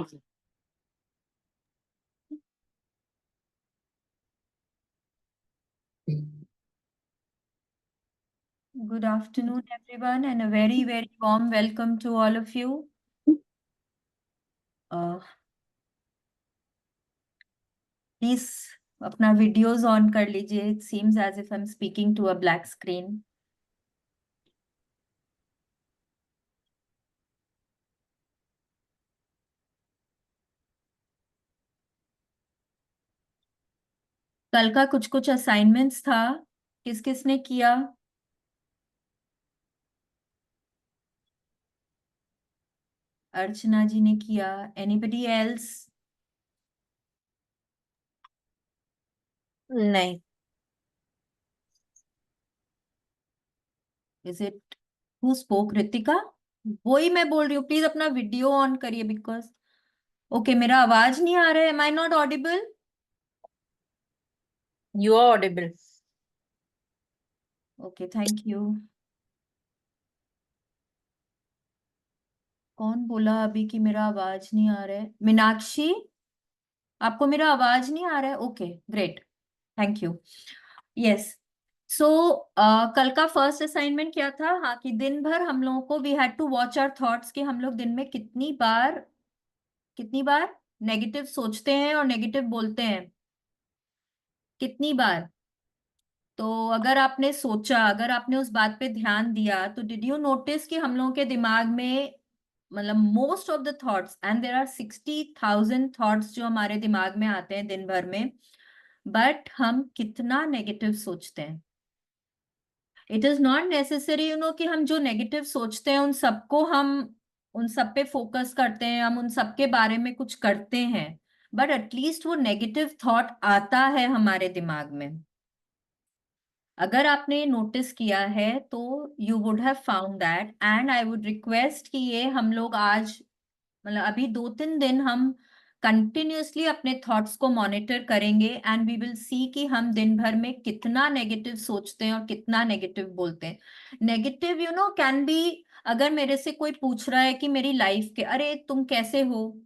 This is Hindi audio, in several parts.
Good afternoon, everyone, and a very, very warm welcome to all of you. Please अपना videos on कर लीजिए. It seems as if I'm speaking to a black screen. कल का कुछ कुछ असाइनमेंट्स था. किस किसने किया? अर्चना जी ने किया. Anybody else? नहीं. Is it who spoke? Ritika. वही मैं बोल रही हूँ. प्लीज अपना वीडियो ऑन करिए बिकॉज ओके मेरा आवाज नहीं आ रहा है. Am I not audible? You are audible. Okay, thank you. कौन बोला अभी कि मेरा आवाज नहीं आ रहा है? मीनाक्षी, आपको मेरा आवाज नहीं आ रहा है? Okay great, thank you. Yes. So कल का फर्स्ट असाइनमेंट क्या था? हाँ, कि दिन भर हम लोगों को we had to watch our thoughts कि हम लोग दिन में कितनी बार नेगेटिव सोचते हैं और नेगेटिव बोलते हैं. कितनी बार? तो अगर आपने सोचा, अगर आपने उस बात पे ध्यान दिया, तो डिड यू नोटिस कि हम लोगों के दिमाग में मतलब most of the thoughts, and there are 60,000 thoughts जो हमारे दिमाग में आते हैं दिन भर में, बट हम कितना नेगेटिव सोचते हैं. इट इज नॉट नेसेसरी कि हम जो नेगेटिव सोचते हैं उन सब पे फोकस करते हैं, हम उन सब के बारे में कुछ करते हैं, बट एटलीस्ट वो नेगेटिव थॉट आता है हमारे दिमाग में. अगर आपने नोटिस किया है तो you would have found that, and I would request कि ये हम लोग आज मतलब अभी 2-3 दिन हम कंटिन्यूअसली अपने थॉट्स को मॉनिटर करेंगे, एंड वी विल सी कि हम दिन भर में कितना नेगेटिव सोचते हैं और कितना नेगेटिव बोलते हैं. नेगेटिव कैन बी, अगर मेरे से कोई पूछ रहा है कि मेरी लाइफ के, अरे तुम कैसे हो,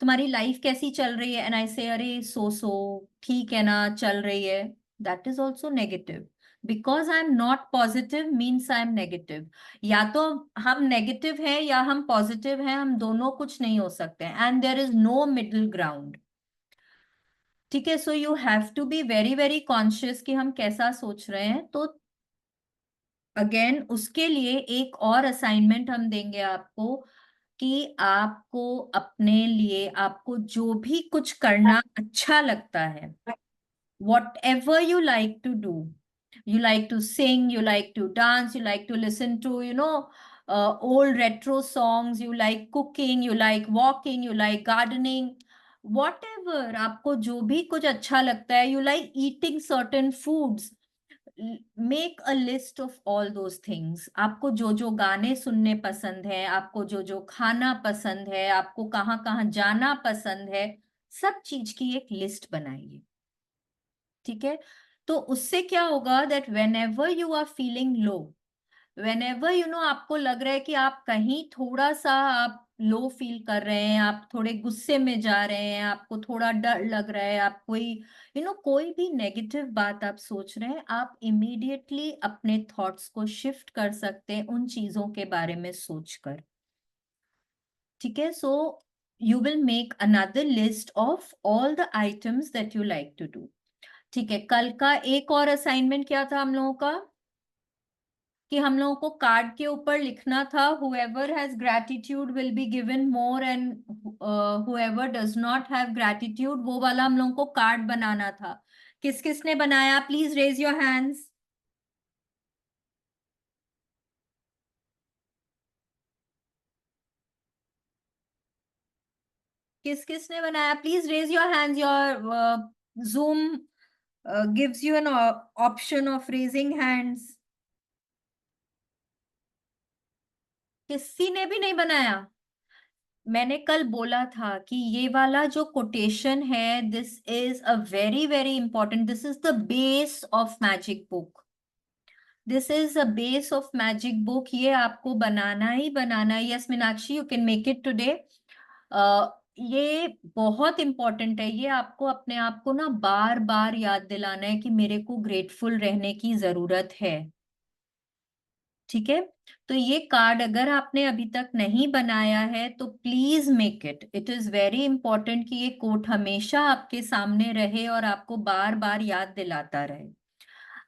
तुम्हारी लाइफ कैसी चल रही है, एंड आई से अरे सो ठीक है ना, चल रही है, that is also negative. Because I am not positive means I am negative. या तो हम नेगेटिव हैं या हम पॉजिटिव हैं, हम दोनों कुछ नहीं हो सकते, and there is no middle ground. ठीक है. So you have to be very very conscious कि हम कैसा सोच रहे हैं. तो अगेन उसके लिए एक और असाइनमेंट हम देंगे आपको कि आपको अपने लिए, आपको जो भी कुछ करना अच्छा लगता है, whatever you like to do, you like to sing, you like to dance, you like to listen to old retro songs, you like cooking, you like walking, you like gardening, whatever आपको जो भी कुछ अच्छा लगता है, you like eating certain foods, make a list of all those things. आपको जो जो गाने सुनने पसंद है, आपको जो जो खाना पसंद है, आपको कहाँ कहाँ जाना पसंद है, सब चीज की एक लिस्ट बनाइए. ठीक है. तो उससे क्या होगा that whenever you are feeling low, whenever आपको लग रहा है कि आप कहीं थोड़ा सा आप लो फील कर रहे हैं, आप थोड़े गुस्से में जा रहे हैं, आपको थोड़ा डर लग रहा है, आप कोई भी नेगेटिव बात आप सोच रहे हैं, आप इमीडिएटली अपने थॉट्स को शिफ्ट कर सकते हैं उन चीजों के बारे में सोचकर. ठीक है. So you will make another list of all the items that you like to do. ठीक है. कल का एक और असाइनमेंट क्या था हम लोगों का? कि हम लोगों को कार्ड के ऊपर लिखना था whoever has gratitude will be given more and whoever does not have gratitude, वो वाला हम लोगों को कार्ड बनाना था. किस किस ने बनाया? Please raise your hands. किस किस ने बनाया? Please raise your hands. Your Zoom gives you an option of raising hands. किसी ने भी नहीं बनाया? मैंने कल बोला था कि ये वाला जो कोटेशन है, this is a very very important, this is the base of magic book. This is a base of magic book. ये आपको बनाना ही बनाना है. Yes Meenakshi, you can make it today. ये बहुत इंपॉर्टेंट है, ये आपको अपने आप को ना बार बार याद दिलाना है कि मेरे को ग्रेटफुल रहने की जरूरत है। ठीक है, तो ये कार्ड अगर आपने अभी तक नहीं बनाया है तो please make it, it is very important कि ये कोट हमेशा आपके सामने रहे और आपको बार बार याद दिलाता रहे।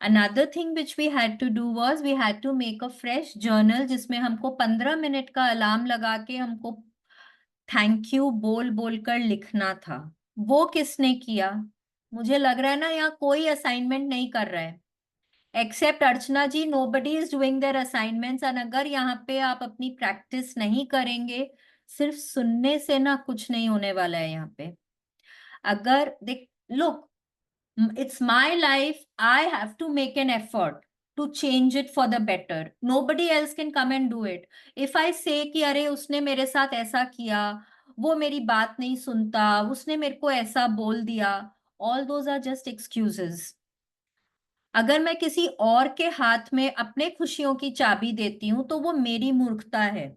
Another thing which we had to do was we had to make a fresh journal जिसमें हमको 15 मिनट का अलार्म लगा के हमको थैंक यू बोल बोल कर लिखना था। वो किसने किया? मुझे लग रहा है ना यहाँ कोई असाइनमेंट नहीं कर रहा है except Archana ji, nobody is doing their assignments. और अगर यहाँ पे आप अपनी प्रैक्टिस नहीं करेंगे, सिर्फ सुनने से ना कुछ नहीं होने वाला है यहाँ पे। अगर देख, look, it's my life, I have to make an effort to change it for the better. Nobody else can come and do it. If I say कि अरे उसने मेरे साथ ऐसा किया, वो मेरी बात नहीं सुनता, उसने मेरे को ऐसा बोल दिया, all those are just excuses. अगर मैं किसी और के हाथ में अपने खुशियों की चाबी देती हूँ तो वो मेरी मूर्खता है।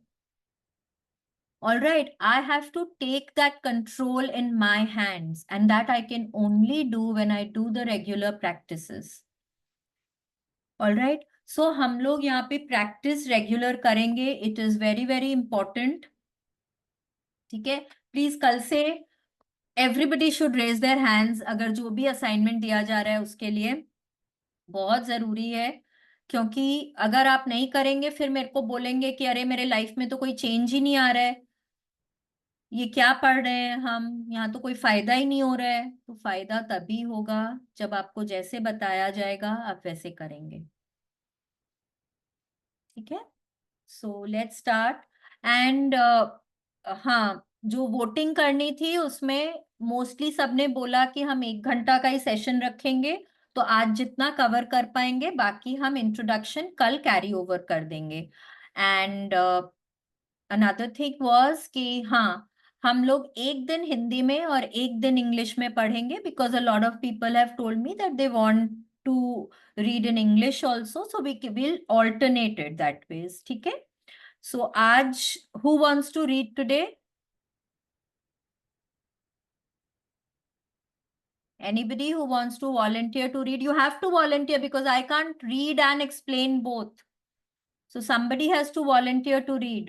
All right, I have to take that control in my hands, and that I can only do when I do the regular practices. All right, so हम लोग यहाँ पे प्रैक्टिस रेगुलर करेंगे, it is very very important. ठीक है, प्लीज कल से everybody should raise their hands अगर जो भी असाइनमेंट दिया जा रहा है उसके लिए, बहुत जरूरी है। क्योंकि अगर आप नहीं करेंगे फिर मेरे को बोलेंगे कि अरे मेरे लाइफ में तो कोई चेंज ही नहीं आ रहा है, ये क्या पढ़ रहे हैं हम, यहाँ तो कोई फायदा ही नहीं हो रहा है। तो फायदा तभी होगा जब आपको जैसे बताया जाएगा आप वैसे करेंगे। ठीक है, सो लेट्स स्टार्ट। एंड हाँ, जो वोटिंग करनी थी उसमें मोस्टली सबने बोला कि हम 1 घंटा का ही सेशन रखेंगे, तो आज जितना कवर कर पाएंगे, बाकी हम इंट्रोडक्शन कल कैरी ओवर कर देंगे। एंड अनदर थिंग वाज कि हाँ, हम लोग एक दिन हिंदी में और एक दिन इंग्लिश में पढ़ेंगे, because a lot of people have told me that they want to read in English also, so we will alternate it that ways. ठीक है, सो आज who wants to read today? Anybody who wants to volunteer to read? You have to volunteer because I can't read and explain both. So somebody has to volunteer to read.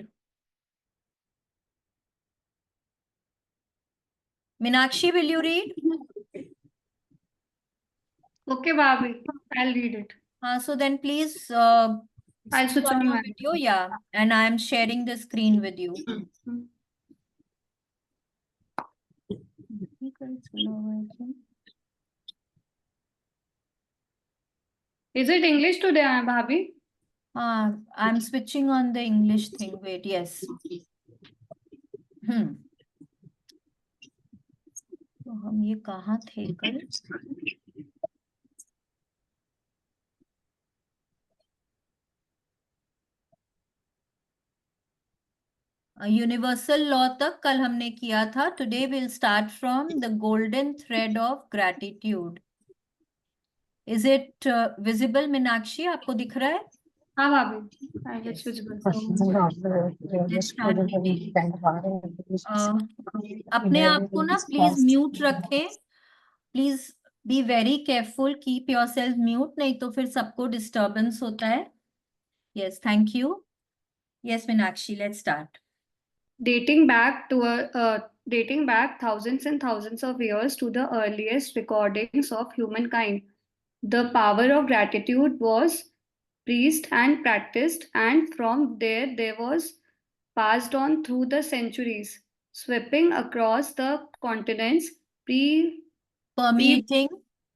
Minakshi, will you read? Okay, Bobby, I'll read it. So then please I'll switch on your my video, yeah, and I am sharing the screen with you. Is it English today, Bobby? I'm switching on the English thing. Wait, yes. तो हम ये कहाँ थे कल? यूनिवर्सल लॉ तक कल हमने किया था। Today will start from the golden thread of gratitude. Is it visible Meenakshi, आपको दिख रहा है? हाँ भाभी, it's visible. अपने आप को ना प्लीज म्यूट रखें, please be very careful, keep your self mute, नहीं तो फिर सबको डिस्टर्बेंस होता है। Yes, thank you. Yes Meenakshi, let's start. Dating back thousands and thousands of years to the earliest recordings of humankind, the power of gratitude was preached and practiced, and from there was passed on through the centuries, sweeping across the continents, परमेटिंग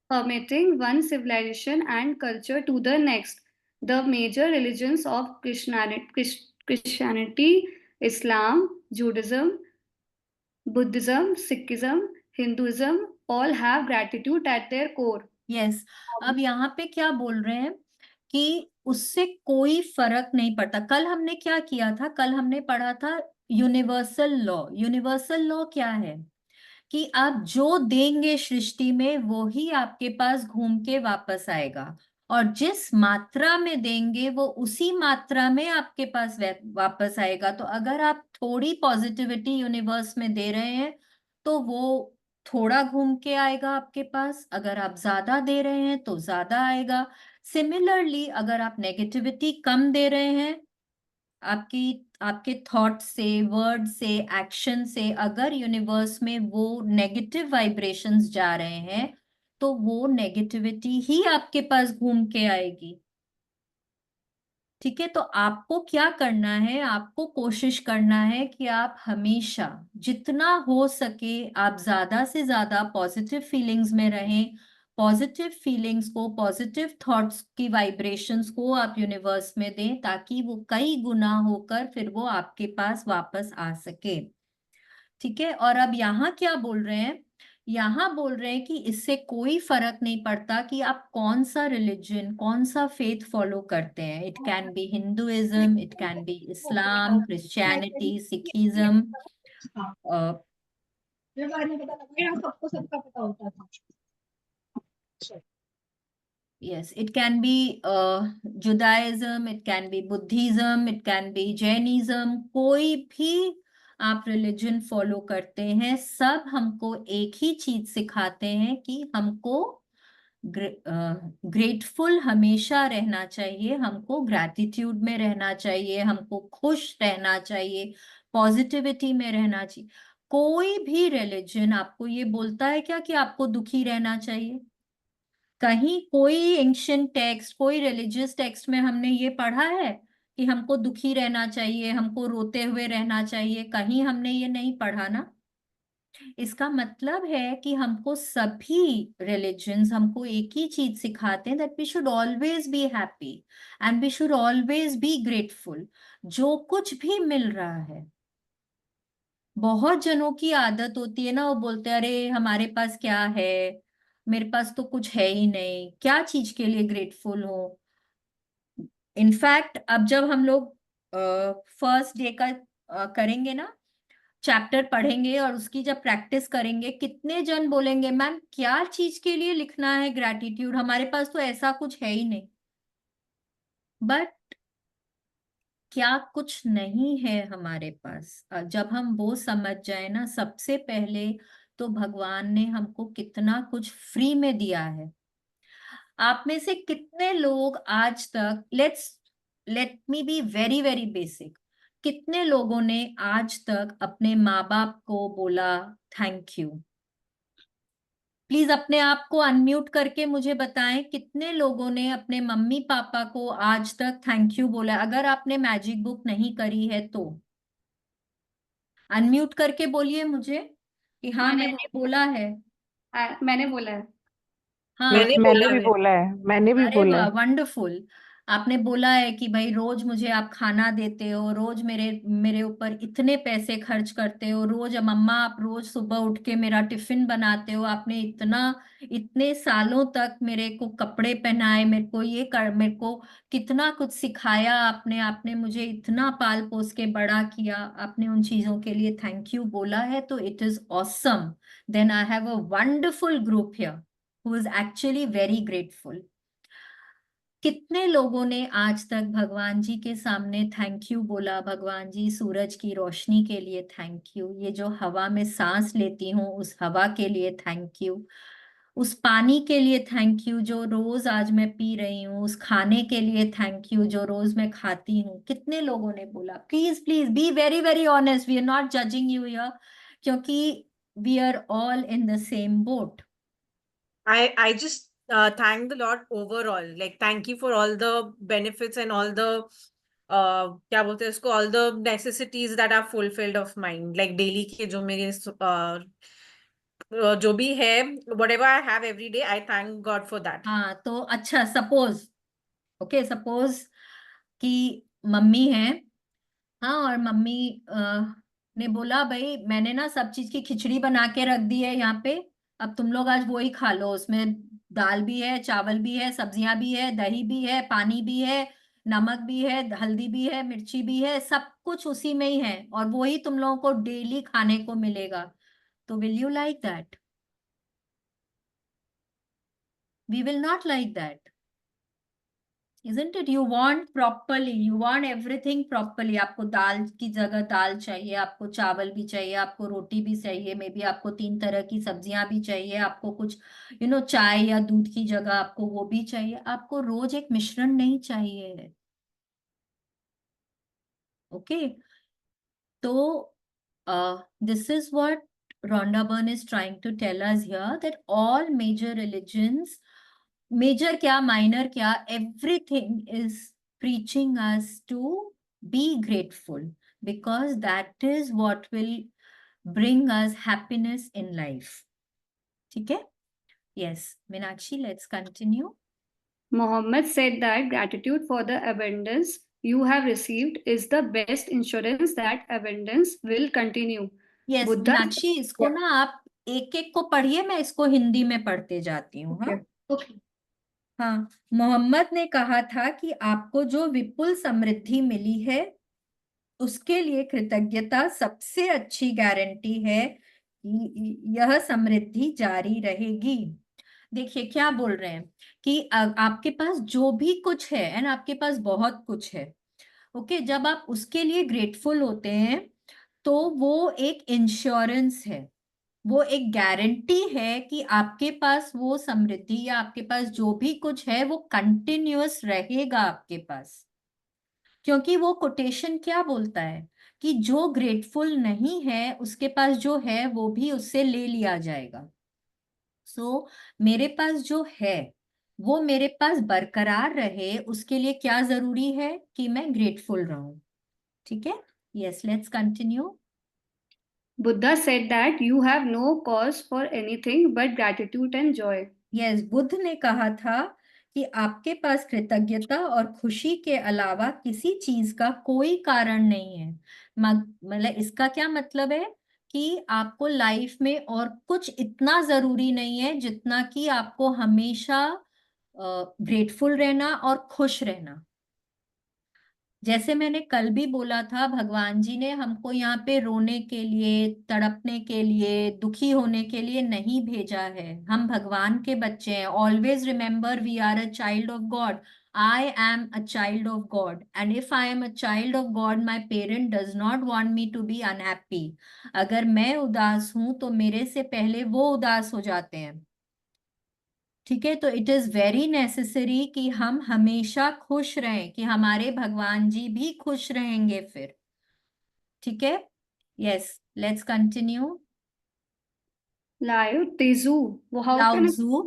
permitting one civilization and culture to the next. The major religions of Christianity, Islam, Judaism, Buddhism, Sikhism, Hinduism all have gratitude at their core. Yes, अब यहाँ पे क्या बोल रहे हैं कि उससे कोई फर्क नहीं पड़ता। कल हमने क्या किया था? कल हमने पढ़ा था यूनिवर्सल लॉ। यूनिवर्सल लॉ क्या है कि आप जो देंगे सृष्टि में वो ही आपके पास घूम के वापस आएगा। और जिस मात्रा में देंगे वो उसी मात्रा में आपके पास वापस आएगा। तो अगर आप थोड़ी पॉजिटिविटी यूनिवर्स में दे रहे हैं तो वो थोड़ा घूम के आएगा आपके पास, अगर आप ज्यादा दे रहे हैं तो ज्यादा आएगा। सिमिलरली अगर आप नेगेटिविटी कम दे रहे हैं, आपकी आपके थॉट से, वर्ड से, एक्शन से अगर यूनिवर्स में वो नेगेटिव वाइब्रेशंस जा रहे हैं तो वो नेगेटिविटी ही आपके पास घूम के आएगी। ठीक है, तो आपको क्या करना है, आपको कोशिश करना है कि आप हमेशा जितना हो सके आप ज्यादा से ज्यादा पॉजिटिव फीलिंग्स में रहें। पॉजिटिव फीलिंग्स को, पॉजिटिव थॉट्स की वाइब्रेशंस को आप यूनिवर्स में दें ताकि वो कई गुना होकर फिर वो आपके पास वापस आ सके। ठीक है, और अब यहाँ क्या बोल रहे हैं, यहाँ बोल रहे हैं कि इससे कोई फर्क नहीं पड़ता कि आप कौन सा रिलीजन, कौन सा फेथ फॉलो करते हैं। It can be Hinduism, it can be Islam, Christianity, Sikhism, ये बाद में पता लगा यार, सबको सबका पता होता था। yes, it can be Judaism, it can be Buddhism, it can be Jainism। कोई भी आप रिलीजन फॉलो करते हैं, सब हमको एक ही चीज सिखाते हैं कि हमको ग्रेटफुल हमेशा रहना चाहिए, हमको ग्रैटिट्यूड में रहना चाहिए, हमको खुश रहना चाहिए, पॉजिटिविटी में रहना चाहिए। कोई भी रिलीजन आपको ये बोलता है क्या कि आपको दुखी रहना चाहिए? कहीं कोई एंशियंट टेक्स्ट, कोई रिलीजियस टेक्स्ट में हमने ये पढ़ा है कि हमको दुखी रहना चाहिए, हमको रोते हुए रहना चाहिए? कहीं हमने ये नहीं पढ़ा ना। इसका मतलब है कि हमको सभी रिलीजन्स हमको एक ही चीज सिखाते हैं, that we should always be happy and we should always be grateful जो कुछ भी मिल रहा है। बहुत जनों की आदत होती है ना, वो बोलते हैं अरे हमारे पास क्या है, मेरे पास तो कुछ है ही नहीं, क्या चीज के लिए ग्रेटफुल हो। इनफैक्ट अब जब हम लोग फर्स्ट डे का करेंगे ना, चैप्टर पढ़ेंगे और उसकी जब प्रैक्टिस करेंगे, कितने जन बोलेंगे मैम क्या चीज के लिए लिखना है ग्रैटिट्यूड, हमारे पास तो ऐसा कुछ है ही नहीं। बट क्या कुछ नहीं है हमारे पास? जब हम वो समझ जाए ना, सबसे पहले तो भगवान ने हमको कितना कुछ फ्री में दिया है। आप में से कितने लोग आज तक, let me B very very basic, कितने लोगों ने आज तक अपने माँ बाप को बोला थैंक यू? प्लीज अपने आप को अनम्यूट करके मुझे बताएं कितने लोगों ने अपने मम्मी पापा को आज तक थैंक यू बोला। अगर आपने मैजिक बुक नहीं करी है तो अनम्यूट करके बोलिए मुझे कि हाँ मैंने मैंने बोला है। मैंने बोला है। हाँ, मैंने तो मैंने भी बोला है, मैंने भी अरे बोला वाह, है। वंडरफुल। आपने बोला है कि भाई रोज मुझे आप खाना देते हो, रोज मेरे मेरे ऊपर इतने पैसे खर्च करते हो, रोज मम्मा आप रोज सुबह उठ के मेरा टिफिन बनाते हो, आपने इतना, इतने सालों तक मेरे को कपड़े पहनाए, मेरे को ये कर, मेरे को कितना कुछ सिखाया आपने, आपने मुझे इतना पाल पोस के बड़ा किया, आपने उन चीजों के लिए थैंक यू बोला है, तो it is awesome. Then I have a wonderful group here who is actually very grateful. कितने लोगों ने आज तक भगवान जी के सामने थैंक यू बोला? भगवान जी सूरज की रोशनी के लिए थैंक यू, ये जो हवा में सांस लेती हूँ उस हवा के लिए थैंक यू, उस पानी के लिए थैंक यू जो रोज आज मैं पी रही हूँ, उस खाने के लिए थैंक यू जो रोज मैं खाती हूँ। कितने लोगों ने बोला? Please please be very very honest, we are not judging you here, क्योंकि we are all in the same boat. I just thank the Lord overall. Like thank you for all the benefits and all the क्या बोलते हैं उसको, all the necessities that are fulfilled of mine. Like daily के जो मेरे जो भी है, whatever I have every day, I thank God for that. हाँ, तो अच्छा, सपोज, ओके सपोज कि मम्मी है, हाँ, और मम्मी ने बोला भाई मैंने ना सब चीज की खिचड़ी बना के रख दी है यहाँ पे, अब तुम लोग आज वो ही खा लो, उसमें दाल भी है, चावल भी है, सब्जियां भी है, दही भी है, पानी भी है, नमक भी है, हल्दी भी है, मिर्ची भी है, सब कुछ उसी में ही है, और वो ही तुम लोगों को डेली खाने को मिलेगा। तो will you like that? We will not like that. Isn't it? You want properly, you want everything properly. आपको दाल की जगह दाल चाहिए, आपको चावल भी चाहिए, आपको रोटी भी चाहिए, मे बी आपको 3 तरह की सब्जियां भी चाहिए, आपको कुछ चाय या दूध की जगह आपको वो भी चाहिए, आपको रोज एक मिश्रण नहीं चाहिए। ओके, तो this is what Rhonda Byrne is trying to tell us here, that all major religions, major क्या minor क्या, everything is preaching us to be grateful, because that is what will bring us happiness in life. ठीक है? Yes, Meenakshi, let's continue. Muhammad said that gratitude for the abundance you have received is the best insurance that abundance will continue. Yes, Buddha. Meenakshi, इसको Yeah. ना आप एक एक को पढ़िए, मैं इसको हिंदी में पढ़ते जाती हूँ। हाँ, Okay. हाँ। मोहम्मद ने कहा था कि आपको जो विपुल समृद्धि मिली है उसके लिए कृतज्ञता सबसे अच्छी गारंटी है कि यह समृद्धि जारी रहेगी। देखिए क्या बोल रहे हैं कि आपके पास जो भी कुछ है, एंड आपके पास बहुत कुछ है, ओके, जब आप उसके लिए ग्रेटफुल होते हैं तो वो एक इंश्योरेंस है, वो एक गारंटी है कि आपके पास वो समृद्धि या आपके पास जो भी कुछ है वो कंटिन्यूअस रहेगा आपके पास। क्योंकि वो कोटेशन क्या बोलता है कि जो ग्रेटफुल नहीं है उसके पास जो है वो भी उससे ले लिया जाएगा। सो मेरे पास जो है वो मेरे पास बरकरार रहे, उसके लिए क्या जरूरी है कि मैं ग्रेटफुल रहूं। ठीक है? Yes, let's continue. Buddha said that you have no cause for anything but gratitude and joy. Yes, Buddha ने कहा था कि आपके पास कृतज्ञता और खुशी के अलावा किसी चीज का कोई कारण नहीं है। मतलब इसका क्या मतलब है कि आपको लाइफ में और कुछ इतना जरूरी नहीं है जितना कि आपको हमेशा ग्रेटफुल रहना और खुश रहना। जैसे मैंने कल भी बोला था, भगवान जी ने हमको यहाँ पे रोने के लिए, तड़पने के लिए, दुखी होने के लिए नहीं भेजा है। हम भगवान के बच्चे हैं। Always remember we are a child of God. I am a child of God, and if I am a child of God my parent does not want me to be unhappy. अगर मैं उदास हूं तो मेरे से पहले वो उदास हो जाते हैं। ठीक है? तो इट इज वेरी नेसेसरी कि हम हमेशा खुश रहें, कि हमारे भगवान जी भी खुश रहेंगे फिर। ठीक है? Yes, let's continue. Lao Tzu, how can it? Lao Tzu.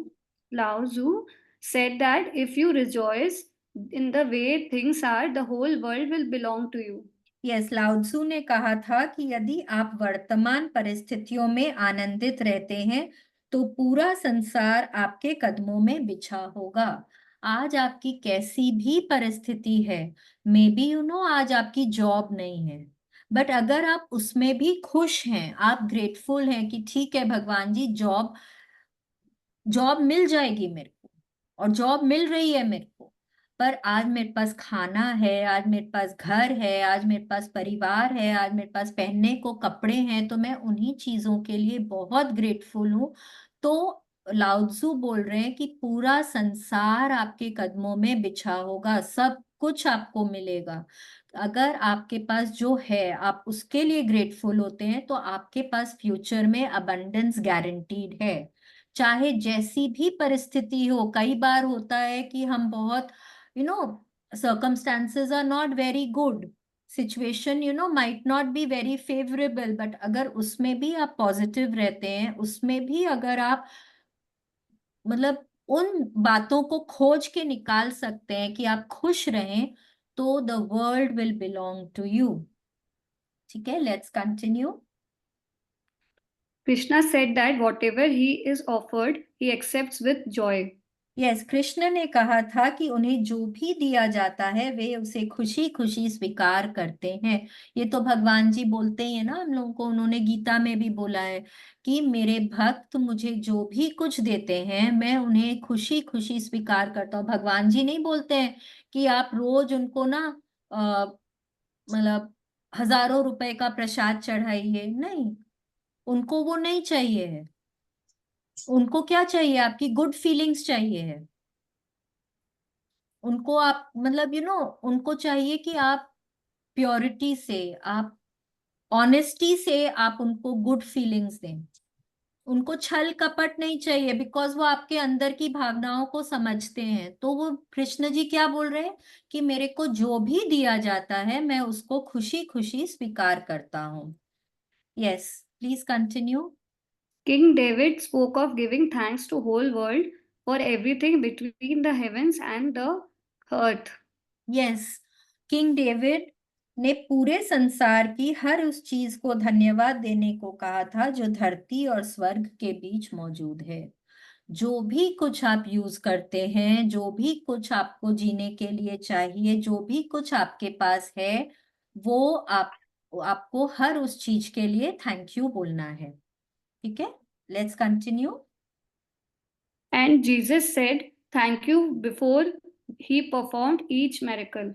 Lao Tzu said that if you rejoice in the way things are, the whole world will belong to you. Yes, Lao Tzu ने कहा था कि यदि आप वर्तमान परिस्थितियों में आनंदित रहते हैं तो पूरा संसार आपके कदमों में बिछा होगा। आज आपकी कैसी भी परिस्थिति है, मे बी आज आपकी जॉब नहीं है, बट अगर आप उसमें भी खुश हैं, आप ग्रेटफुल हैं कि ठीक है भगवान जी, जॉब जॉब मिल जाएगी मेरे को, और जॉब मिल रही है मेरे को, पर आज मेरे पास खाना है, आज मेरे पास घर है, आज मेरे पास परिवार है, आज मेरे पास पहनने को कपड़े हैं, तो मैं उन्हीं चीजों के लिए बहुत ग्रेटफुल हूँ। तो लाउत्सु बोल रहे हैं कि पूरा संसार आपके कदमों में बिछा होगा, सब कुछ आपको मिलेगा। अगर आपके पास जो है आप उसके लिए ग्रेटफुल होते हैं तो आपके पास फ्यूचर में अबंडेंस गारंटीड है। चाहे जैसी भी परिस्थिति हो, कई बार होता है कि हम बहुत circumstances are not very good, situation might not be very favorable, but अगर उसमें भी आप पॉजिटिव रहते हैं, उसमें भी अगर आप मतलब उन बातों को खोज के निकाल सकते हैं कि आप खुश रहें, तो the world will belong to you. ठीक है? Let's continue. Krishna said that whatever he is offered, he accepts with joy. Yes, Krishna ने कहा था कि उन्हें जो भी दिया जाता है वे उसे खुशी खुशी स्वीकार करते हैं। ये तो भगवान जी बोलते ही है ना हम लोगों को, उन्होंने गीता में भी बोला है कि मेरे भक्त मुझे जो भी कुछ देते हैं मैं उन्हें खुशी खुशी स्वीकार करता हूँ। भगवान जी नहीं बोलते हैं कि आप रोज उनको ना मतलब हजारों रुपए का प्रसाद चढ़ाइए, नहीं, उनको वो नहीं चाहिए है। उनको क्या चाहिए? आपकी गुड फीलिंग्स चाहिए है। उनको आप मतलब उनको चाहिए कि आप प्योरिटी से, आप ऑनेस्टी से आप उनको गुड फीलिंग्स दें। उनको छल कपट नहीं चाहिए, बिकॉज वो आपके अंदर की भावनाओं को समझते हैं। तो वो कृष्ण जी क्या बोल रहे हैं कि मेरे को जो भी दिया जाता है मैं उसको खुशी खुशी स्वीकार करता हूँ। Yes, please continue. King David spoke of giving thanks to whole world for everything between the heavens and the earth. Yes, king David ने पूरे संसार की हर उस चीज को धन्यवाद देने को कहा था जो धरती और स्वर्ग के बीच मौजूद है। जो भी कुछ आप यूज करते हैं, जो भी कुछ आपको जीने के लिए चाहिए, जो भी कुछ आपके पास है, वो आपको हर उस चीज के लिए थैंक यू बोलना है। ठीक है, let's continue. And Jesus said, "Thank you" before he performed each miracle.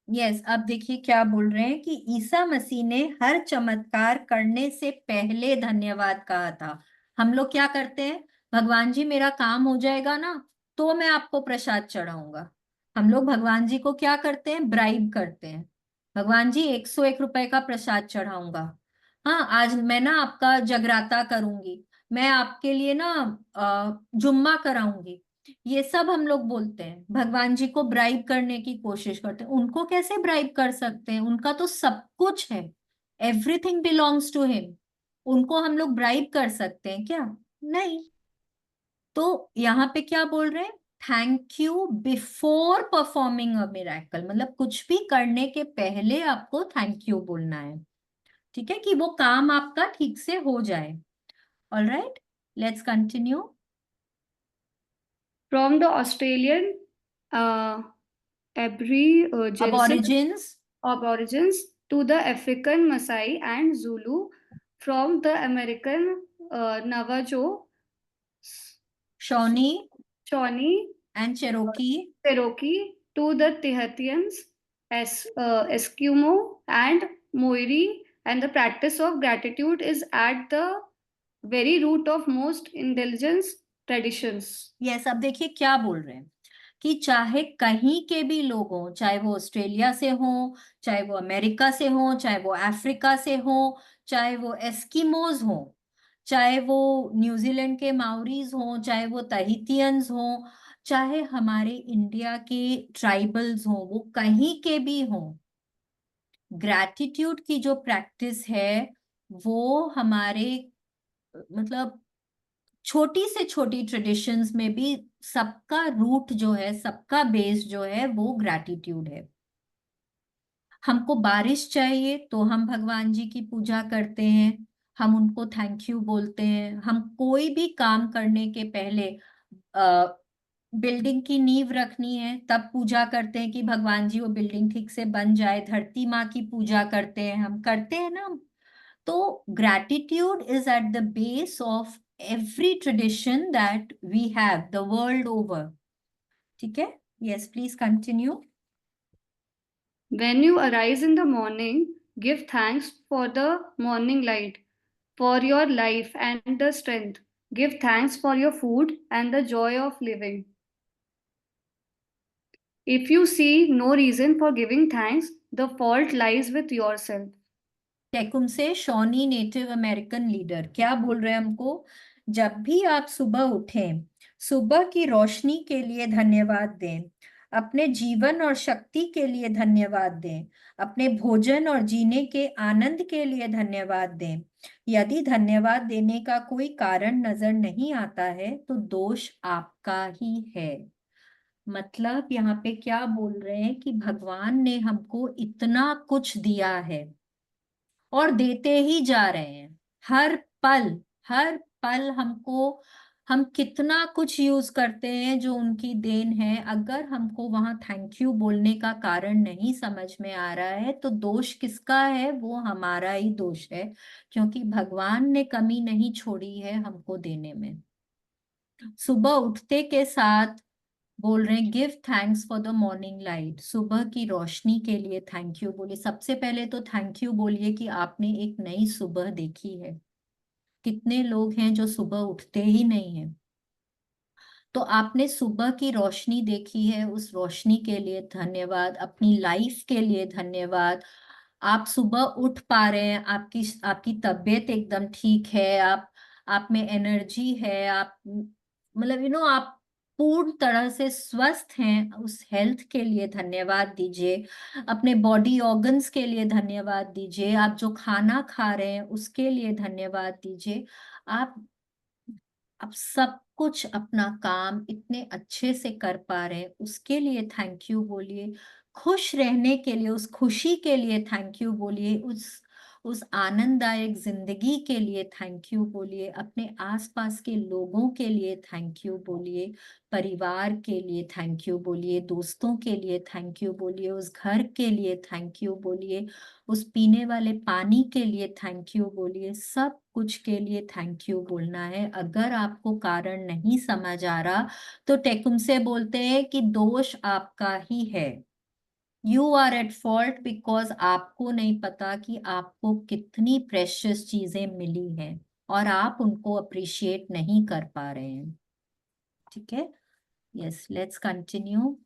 Yes, अब देखिए क्या बोल रहे हैं कि ईसा मसीह ने हर चमत्कार करने से पहले धन्यवाद कहा था। हम लोग क्या करते हैं, भगवान जी मेरा काम हो जाएगा ना तो मैं आपको प्रसाद चढ़ाऊंगा। हम लोग भगवान जी को क्या करते हैं, ब्राइब करते हैं। भगवान जी 101 रुपए का प्रसाद चढ़ाऊंगा। हाँ, आज मैं ना आपका जगराता करूंगी, मैं आपके लिए ना जुम्मा कराऊंगी। ये सब हम लोग बोलते हैं, भगवान जी को ब्राइब करने की कोशिश करते हैं। उनको कैसे ब्राइब कर सकते हैं, उनका तो सब कुछ है, एवरीथिंग बिलोंग्स टू हिम। उनको हम लोग ब्राइब कर सकते हैं क्या? नहीं। तो यहाँ पे क्या बोल रहे हैं, thank you before performing a miracle, मतलब कुछ भी करने के पहले आपको थैंक यू बोलना है। ठीक है, कि वो काम आपका ठीक से हो जाए। All right, let's continue. From the Australian uh, अबोरिजिन्स, aborigines to the African Maasai and Zulu, from the American Navajo, शॉनी Shawnee, and Cherokee, Cherokee to the Tehitians, Eskimo, and Maori, and the practice of gratitude is at the very root of most indigenous traditions. Yes, अब देखिए क्या बोल रहे हैं कि चाहे कहीं के भी लोग हों, चाहे वो ऑस्ट्रेलिया से हों, चाहे वो अमेरिका से हों, चाहे वो अफ्रीका से हों, चाहे वो एस्किमोज हों, चाहे वो न्यूजीलैंड के माउरीज हों, चाहे वो तहितियंस हों, चाहे हमारे इंडिया के ट्राइबल्स हों, वो कहीं के भी हों, ग्रैटिट्यूड की जो प्रैक्टिस है वो हमारे मतलब छोटी से छोटी ट्रेडिशंस में भी सबका रूट जो है, सबका बेस जो है वो ग्रैटिट्यूड है। हमको बारिश चाहिए तो हम भगवान जी की पूजा करते हैं, हम उनको थैंक यू बोलते हैं। हम कोई भी काम करने के पहले बिल्डिंग की नींव रखनी है तब पूजा करते हैं कि भगवान जी वो बिल्डिंग ठीक से बन जाए। धरती माँ की पूजा करते हैं, हम करते हैं ना। तो gratitude is at the base of every tradition that we have the world over. ठीक है, yes, please continue. When you arise in the morning, give thanks for the morning light, for your life and the strength. Give thanks for your food and the joy of living. If you see no reason for giving thanks, the fault lies with yourself. टेकुम से शॉनी नेटिव अमेरिकन लीडर क्या बोल रहे हैं हमको, जब भी आप सुबह उठें, सुबह की रोशनी के लिए धन्यवाद दें, अपने जीवन और शक्ति के लिए धन्यवाद दें, अपने भोजन और जीने के आनंद के लिए धन्यवाद दें। यदि धन्यवाद देने का कोई कारण नजर नहीं आता है तो दोष आपका ही है। मतलब यहाँ पे क्या बोल रहे हैं कि भगवान ने हमको इतना कुछ दिया है और देते ही जा रहे हैं। हर पल, हर पल हमको, हम कितना कुछ यूज करते हैं जो उनकी देन है। अगर हमको वहां थैंक यू बोलने का कारण नहीं समझ में आ रहा है तो दोष किसका है, वो हमारा ही दोष है, क्योंकि भगवान ने कमी नहीं छोड़ी है हमको देने में। सुबह उठते के साथ बोल रहे हैं give thanks for the morning light, सुबह की रोशनी के लिए थैंक यू बोलिए। सबसे पहले तो थैंक यू बोलिए कि आपने एक नई सुबह देखी है। कितने लोग हैं जो सुबह उठते ही नहीं है। तो आपने सुबह की रोशनी देखी है, उस रोशनी के लिए धन्यवाद। अपनी लाइफ के लिए धन्यवाद। आप सुबह उठ पा रहे हैं, आपकी आपकी तबीयत एकदम ठीक है, आप में एनर्जी है, आप मतलब आप पूर्ण तरह से स्वस्थ हैं, उस हेल्थ के लिए धन्यवाद दीजिए। अपने बॉडी ऑर्गन्स के लिए धन्यवाद दीजिए। आप जो खाना खा रहे हैं उसके लिए धन्यवाद दीजिए। आप अब सब कुछ अपना काम इतने अच्छे से कर पा रहे हैं, उसके लिए थैंक यू बोलिए। खुश रहने के लिए, उस खुशी के लिए थैंक यू बोलिए। उस आनंददायक जिंदगी के लिए थैंक यू बोलिए। अपने आसपास के लोगों के लिए थैंक यू बोलिए। परिवार के लिए थैंक यू बोलिए। दोस्तों के लिए थैंक यू बोलिए। उस घर के लिए थैंक यू बोलिए। उस पीने वाले पानी के लिए थैंक यू बोलिए। सब कुछ के लिए थैंक यू बोलना है। अगर आपको कारण नहीं समझ आ रहा तो टेकुम से बोलते हैं कि दोष आपका ही है। You are at fault because आपको नहीं पता कि आपको कितनी प्रेशियस चीजें मिली हैं और आप उनको अप्रिशिएट नहीं कर पा रहे हैं। ठीक है, yes, let's continue.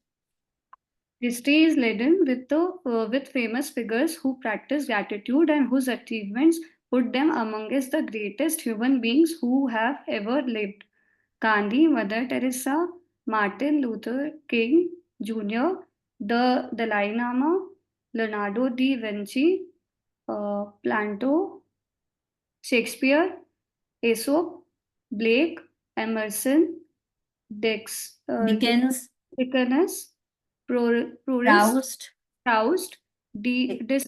History is laden with famous figures who practiced gratitude and whose achievements put them amongst the greatest human beings who have ever lived. Gandhi, Mother Teresa, Martin Luther King Jr., the Dalai Lama, Leonardo da Vinci, Plato, Shakespeare, Aesop, Blake, Emerson, Dickens, Dickens, Proust, Proust, Proust, Descartes,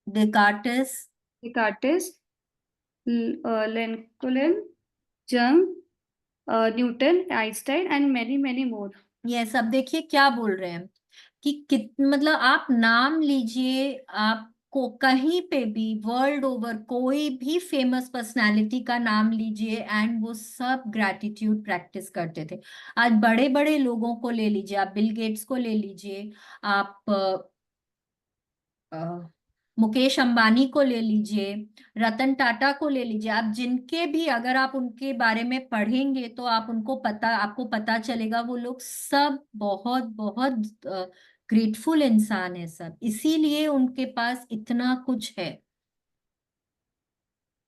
डेकार्टिस, Lincoln, Jung, Newton, Einstein, and many, many more. ये सब देखिए क्या बोल रहे हैं कि मतलब आप नाम लीजिए, आपको कहीं पे भी वर्ल्ड ओवर कोई भी फेमस पर्सनालिटी का नाम लीजिए एंड वो सब ग्रैटिट्यूड प्रैक्टिस करते थे। आज बड़े बड़े लोगों को ले लीजिए, आप बिल गेट्स को ले लीजिए, आप अ, मुकेश अंबानी को ले लीजिए, रतन टाटा को ले लीजिए। आप जिनके भी, अगर आप उनके बारे में पढ़ेंगे तो आपको पता चलेगा वो लोग सब बहुत बहुत ग्रेटफुल इंसान है सब, इसीलिए उनके पास इतना कुछ है।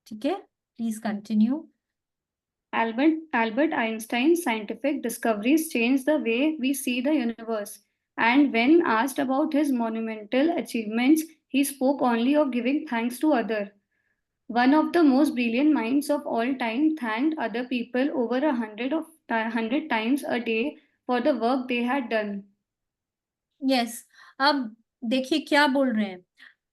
ठीक है, please continue. Albert Einstein's scientific discoveries changed the way we see the universe. And when asked about his monumental achievements, he spoke only of giving thanks to others. One of the most brilliant minds of all time thanked other people over 100 times a day for the work they had done. Yes, अब देखिए क्या बोल रहे हैं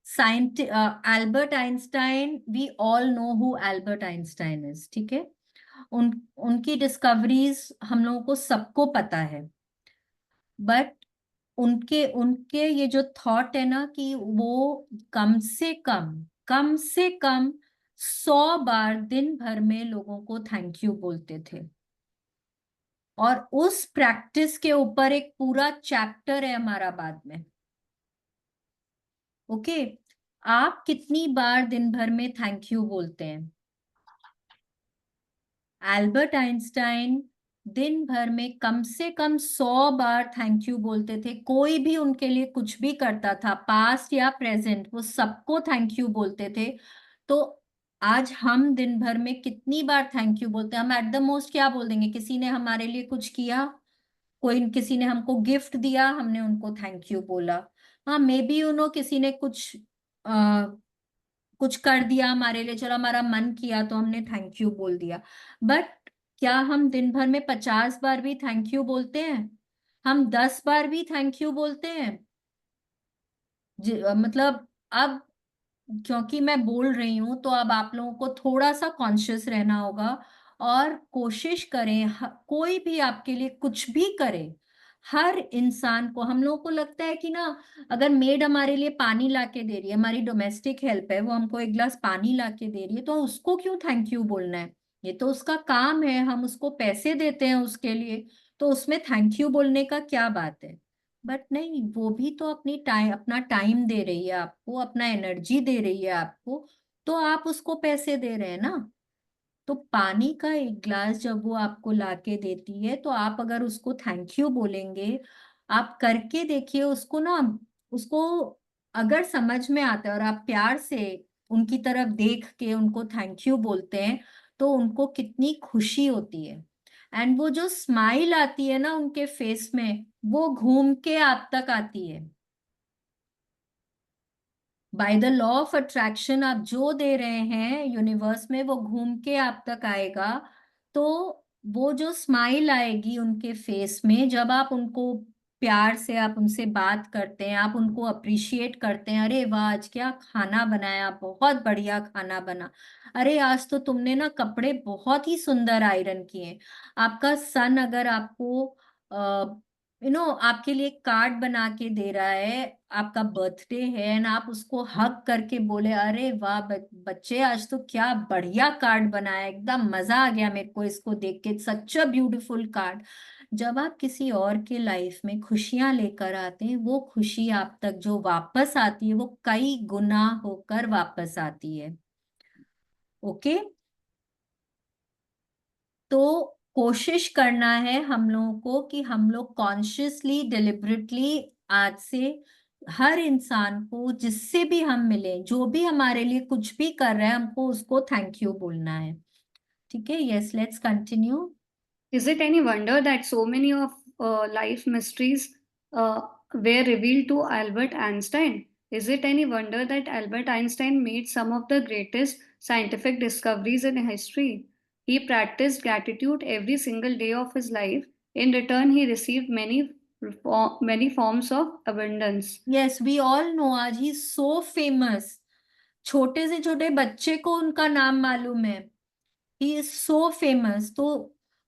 saint Albert Einstein. We all know who Albert Einstein is, ठीक है। उनकी डिस्कवरीज हम लोगों को सबको पता है, बट उनके उनके ये जो थॉट है ना कि वो कम से कम 100 बार दिन भर में लोगों को थैंक यू बोलते थे। और उस प्रैक्टिस के ऊपर एक पूरा चैप्टर है हमारा बाद में। ओके, आप कितनी बार दिन भर में थैंक यू बोलते हैं? एल्बर्ट आइंस्टाइन दिन भर में कम से कम 100 बार थैंक यू बोलते थे। कोई भी उनके लिए कुछ भी करता था, पास्ट या प्रेजेंट, वो सबको थैंक यू बोलते थे। तो आज हम दिन भर में कितनी बार थैंक यू बोलते हैं? हम एट द मोस्ट क्या बोल देंगे? किसी ने हमारे लिए कुछ किया, किसी ने हमको गिफ्ट दिया, हमने उनको थैंक यू बोला। हाँ, मे बी किसी ने कुछ कर दिया हमारे लिए, चलो हमारा मन किया तो हमने थैंक यू बोल दिया। बट क्या हम दिन भर में 50 बार भी थैंक यू बोलते हैं? हम 10 बार भी थैंक यू बोलते हैं? मतलब अब क्योंकि मैं बोल रही हूं तो अब आप लोगों को थोड़ा सा कॉन्शियस रहना होगा और कोशिश करें, कोई भी आपके लिए कुछ भी करे, हर इंसान को। हम लोगों को लगता है कि ना, अगर मेड हमारे लिए पानी ला के दे रही है, हमारी डोमेस्टिक हेल्प है, वो हमको एक गिलास पानी ला के दे रही है, तो उसको क्यों थैंक यू बोलना है? ये तो उसका काम है, हम उसको पैसे देते हैं उसके लिए, तो उसमें थैंक यू बोलने का क्या बात है? बट नहीं, वो भी तो अपना टाइम दे रही है आपको, अपना एनर्जी दे रही है आपको, तो आप उसको पैसे दे रहे हैं ना। तो पानी का एक ग्लास जब वो आपको लाके देती है, तो आप अगर उसको थैंक यू बोलेंगे, आप करके देखिए उसको ना, उसको अगर समझ में आता है और आप प्यार से उनकी तरफ देख के उनको थैंक यू बोलते हैं, तो उनको कितनी खुशी होती है। एंड वो जो स्माइल आती है ना उनके फेस में, वो घूम के आप तक आती है। Bye the law of attraction आप जो दे रहे हैं यूनिवर्स में, वो घूम के आप तक आएगा। तो वो जो स्माइल आएगी उनके फेस में, जब आप उनको प्यार से आप उनसे बात करते हैं, आप उनको अप्रिशिएट करते हैं, अरे वाह आज क्या खाना बनाया, बहुत बढ़िया खाना बना, अरे आज तो तुमने ना कपड़े बहुत ही सुंदर आयरन किए। आपका सन अगर आपको आपके लिए कार्ड बना के दे रहा है, आपका बर्थडे है, एंड आप उसको हग करके बोले अरे वाह बच्चे आज तो क्या बढ़िया कार्ड बनाया, एकदम मजा आ गया मेरे को इसको देख के, सच अ ब्यूटीफुल कार्ड। जब आप किसी और के लाइफ में खुशियां लेकर आते हैं, वो खुशी आप तक जो वापस आती है, वो कई गुना होकर वापस आती है। ओके। तो कोशिश करना है हम लोगों को कि हम लोग कॉन्शियसली डिलिबरेटली आज से हर इंसान को, जिससे भी हम मिले, जो भी हमारे लिए कुछ भी कर रहा है, हमको उसको थैंक यू बोलना है। ठीक है, yes, let's continue. Is it any wonder that so many of life mysteries were revealed to Albert Einstein? Is it any wonder that Albert Einstein made some of the greatest scientific discoveries in history? He practiced gratitude every single day of his life. In return, he received many forms of abundance. Yes, we all know, आज ही सो फेमस, छोटे से छोटे बच्चे को उनका नाम मालूम है। He is so famous. तो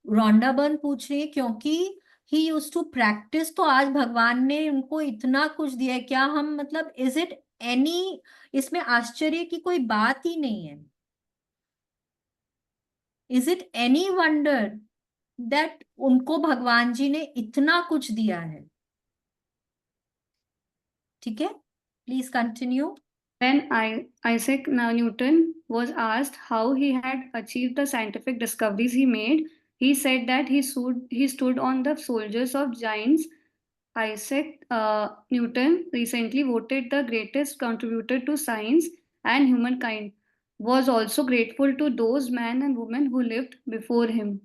रोंडा बर्न पूछ रही है क्योंकि ही यूज टू प्रैक्टिस, तो आज भगवान ने उनको इतना कुछ दिया है। क्या हम मतलब, इज इट एनी, इसमें आश्चर्य की कोई बात ही नहीं है। Is it any wonder that उनको भगवान जी ने इतना कुछ दिया है। ठीक है, please continue. When Isaac Newton was asked how he had achieved the scientific discoveries he made, he said that he stood on the shoulders of giants. Isaac Newton, recently voted the greatest contributor to science and humankind, was also grateful to those men and women who lived before him.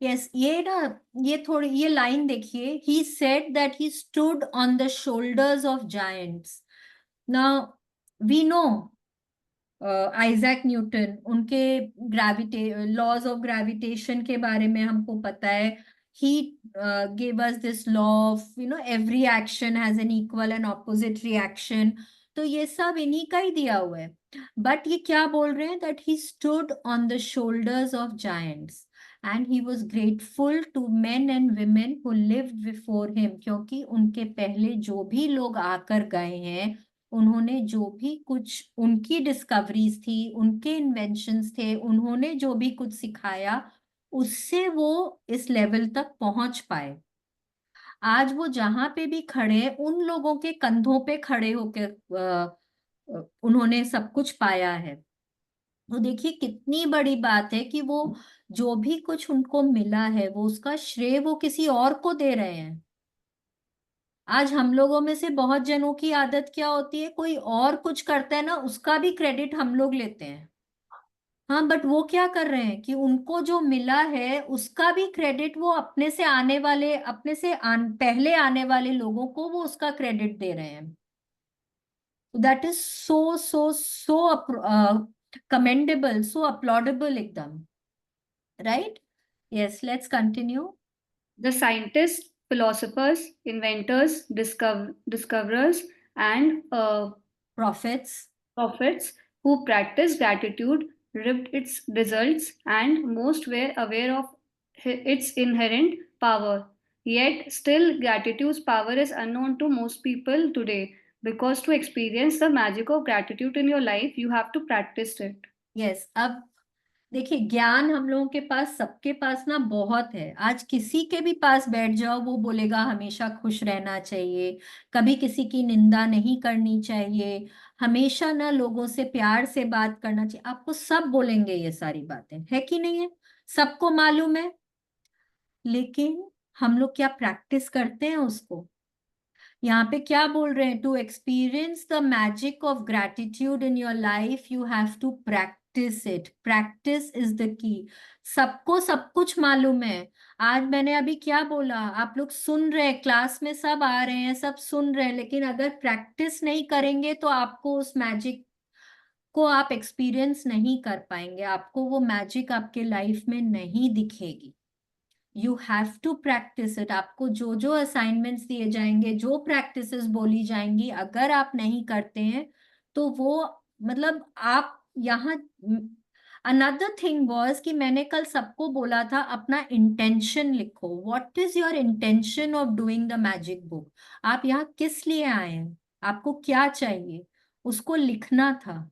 Yes, ये ना, ये थोड़ी ये लाइन देखिए, he said that he stood on the shoulders of giants. Now we know Isaac Newton, उनके ग्रेविटे लॉज ऑफ ग्रेविटेशन के बारे में हमको पता है। ही gave us this law of every action has an equal and opposite reaction। तो ये सब इन्हीं का ही दिया हुआ है। बट ये क्या बोल रहे हैं, that he stood on the shoulders of giants and he was grateful to men and women who lived before him, क्योंकि उनके पहले जो भी लोग आकर गए हैं, उन्होंने जो भी कुछ उनकी डिस्कवरीज थी, उनके इन्वेंशंस थे, उन्होंने जो भी कुछ सिखाया, उससे वो इस लेवल तक पहुंच पाए। आज वो जहां पे भी खड़े हैं, उन लोगों के कंधों पे खड़े होकर उन्होंने सब कुछ पाया है। तो देखिए कितनी बड़ी बात है कि वो जो भी कुछ उनको मिला है, वो उसका श्रेय वो किसी और को दे रहे हैं। आज हम लोगों में से बहुत जनों की आदत क्या होती है, कोई और कुछ करता है ना, उसका भी क्रेडिट हम लोग लेते हैं। हाँ, बट वो क्या कर रहे हैं कि उनको जो मिला है उसका भी क्रेडिट वो अपने से आने वाले, पहले आने वाले लोगों को वो उसका क्रेडिट दे रहे हैं। That is so so so commendable, so applaudable एकदम। Right, yes, let's continue. The scientists, philosophers, inventors, discoverers, and prophets, prophets who practiced gratitude reaped its results, and most were aware of its inherent power. Yet, still, gratitude's power is unknown to most people today, because to experience the magic of gratitude in your life, you have to practice it. Yes. अब देखिए, ज्ञान हम लोगों के पास, सबके पास ना बहुत है। आज किसी के भी पास बैठ जाओ, वो बोलेगा हमेशा खुश रहना चाहिए, कभी किसी की निंदा नहीं करनी चाहिए, हमेशा ना लोगों से प्यार से बात करना चाहिए, आपको सब बोलेंगे ये सारी बातें, है कि नहीं है, सबको मालूम है। लेकिन हम लोग क्या प्रैक्टिस करते हैं उसको? यहाँ पे क्या बोल रहे हैं? To experience the magic of gratitude in your life you have to practice it, practice is the key. सबको सब कुछ मालूम है। आज मैंने अभी क्या बोला, आप लोग सुन रहे हैं, क्लास में सब आ रहे हैं, सब सुन रहे हैं, लेकिन अगर प्रैक्टिस नहीं करेंगे तो आपको उस मैजिक को आप एक्सपीरियंस नहीं कर पाएंगे, आपको वो मैजिक आपके लाइफ में नहीं दिखेगी। You have to practice it. आपको जो जो असाइनमेंट्स दिए जाएंगे, जो प्रैक्टिसेस बोली जाएंगी, अगर आप नहीं करते हैं तो वो मतलब आप यहाँ। अनदर थिंग वॉज कि मैंने कल सबको बोला था अपना इंटेंशन लिखो। What is your intention of doing the magic book? आप यहाँ किस लिए आए हैं, आपको क्या चाहिए, उसको लिखना था।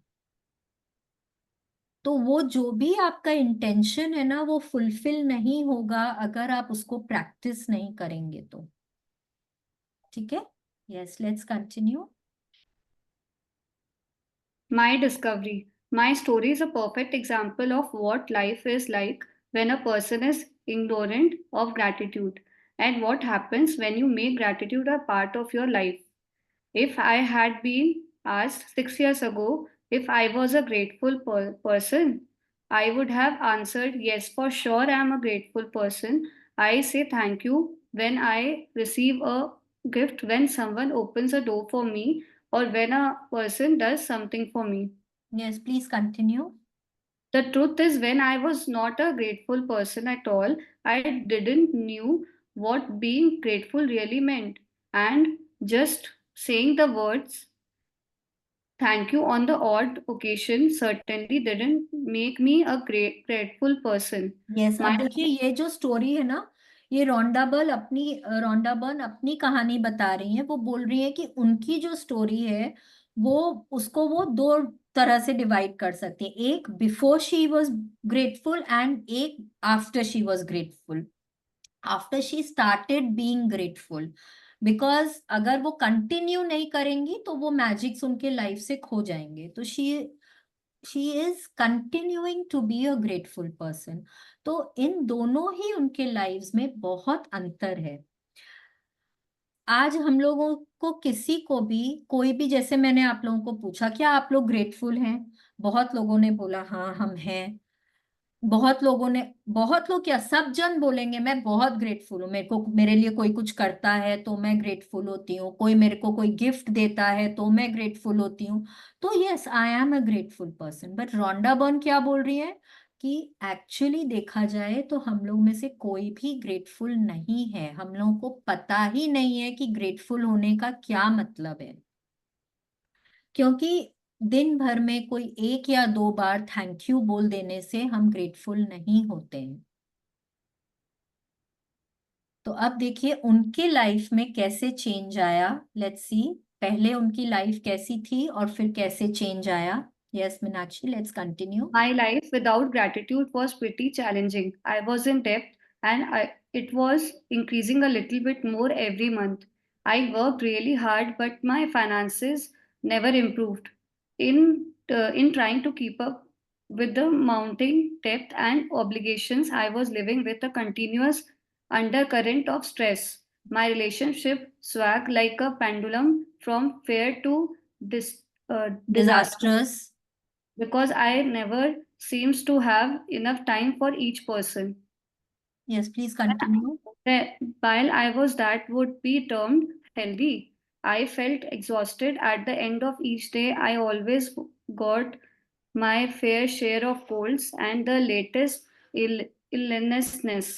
तो वो जो भी आपका इंटेंशन है ना, वो फुलफिल नहीं होगा अगर आप उसको प्रैक्टिस नहीं करेंगे तो। ठीक है, yes, let's continue. My discovery. My story is a perfect example of what life is like when a person is ignorant of gratitude and what happens when you make gratitude a part of your life. If I had been asked 6 years ago if I was a grateful person, I would have answered yes, for sure, I am a grateful person. I say thank you when I receive a gift, when someone opens a door for me, or when a person does something for me. Yes, please continue. The truth is, when I was not a grateful person at all, I didn't knew what being grateful really meant. And just saying the words thank you on the odd occasion certainly didn't make me a grateful person. Yes, My अब देखिए ये जो स्टोरी है ना, ये रोंडा बर्न अपनी कहानी बता रही है। वो बोल रही है कि उनकी जो स्टोरी है वो, उसको वो दो तरह से डिवाइड कर सकती है, एक before she was grateful and एक after she was grateful, after she started being grateful. Because अगर वो कंटिन्यू नहीं करेंगी तो वो मैजिक्स उनके लाइफ से खो जाएंगे। तो she is continuing to be a grateful person. तो इन दोनों ही उनके लाइव्स में बहुत अंतर है। आज हम लोगों को किसी को भी, कोई भी, जैसे मैंने आप लोगों को पूछा क्या आप लोग ग्रेटफुल हैं, बहुत लोगों ने बोला हाँ हम हैं। बहुत लोग क्या, सब जन बोलेंगे मैं बहुत ग्रेटफुल हूँ, मेरे को मेरे लिए कोई कुछ करता है तो मैं ग्रेटफुल होती हूँ, कोई मेरे को कोई गिफ्ट देता है तो मैं ग्रेटफुल होती हूँ। तो yes, I am a grateful person. But Rhonda Byrne क्या बोल रही है कि एक्चुअली देखा जाए तो हम लोग में से कोई भी ग्रेटफुल नहीं है, हम लोगों को पता ही नहीं है कि ग्रेटफुल होने का क्या मतलब है। क्योंकि दिन भर में कोई एक या दो बार थैंक यू बोल देने से हम ग्रेटफुल नहीं होते हैं। तो अब देखिए उनके लाइफ में कैसे चेंज आया। लेट्स सी, पहले उनकी लाइफ कैसी थी और फिर कैसे चेंज आया। Yes Meenakshi, let's continue. My life without gratitude was pretty challenging. I was in debt and it was increasing a little bit more every month. I worked really hard, but my finances never improved. In trying to keep up with the mounting debt and obligations, I was living with a continuous undercurrent of stress. My relationship swung like a pendulum from fair to disaster disasters. because I never seems to have enough time for each person. Yes, please continue. While I was that would be termed healthy, I felt exhausted at the end of each day. I always got my fair share of colds and the latest illnessness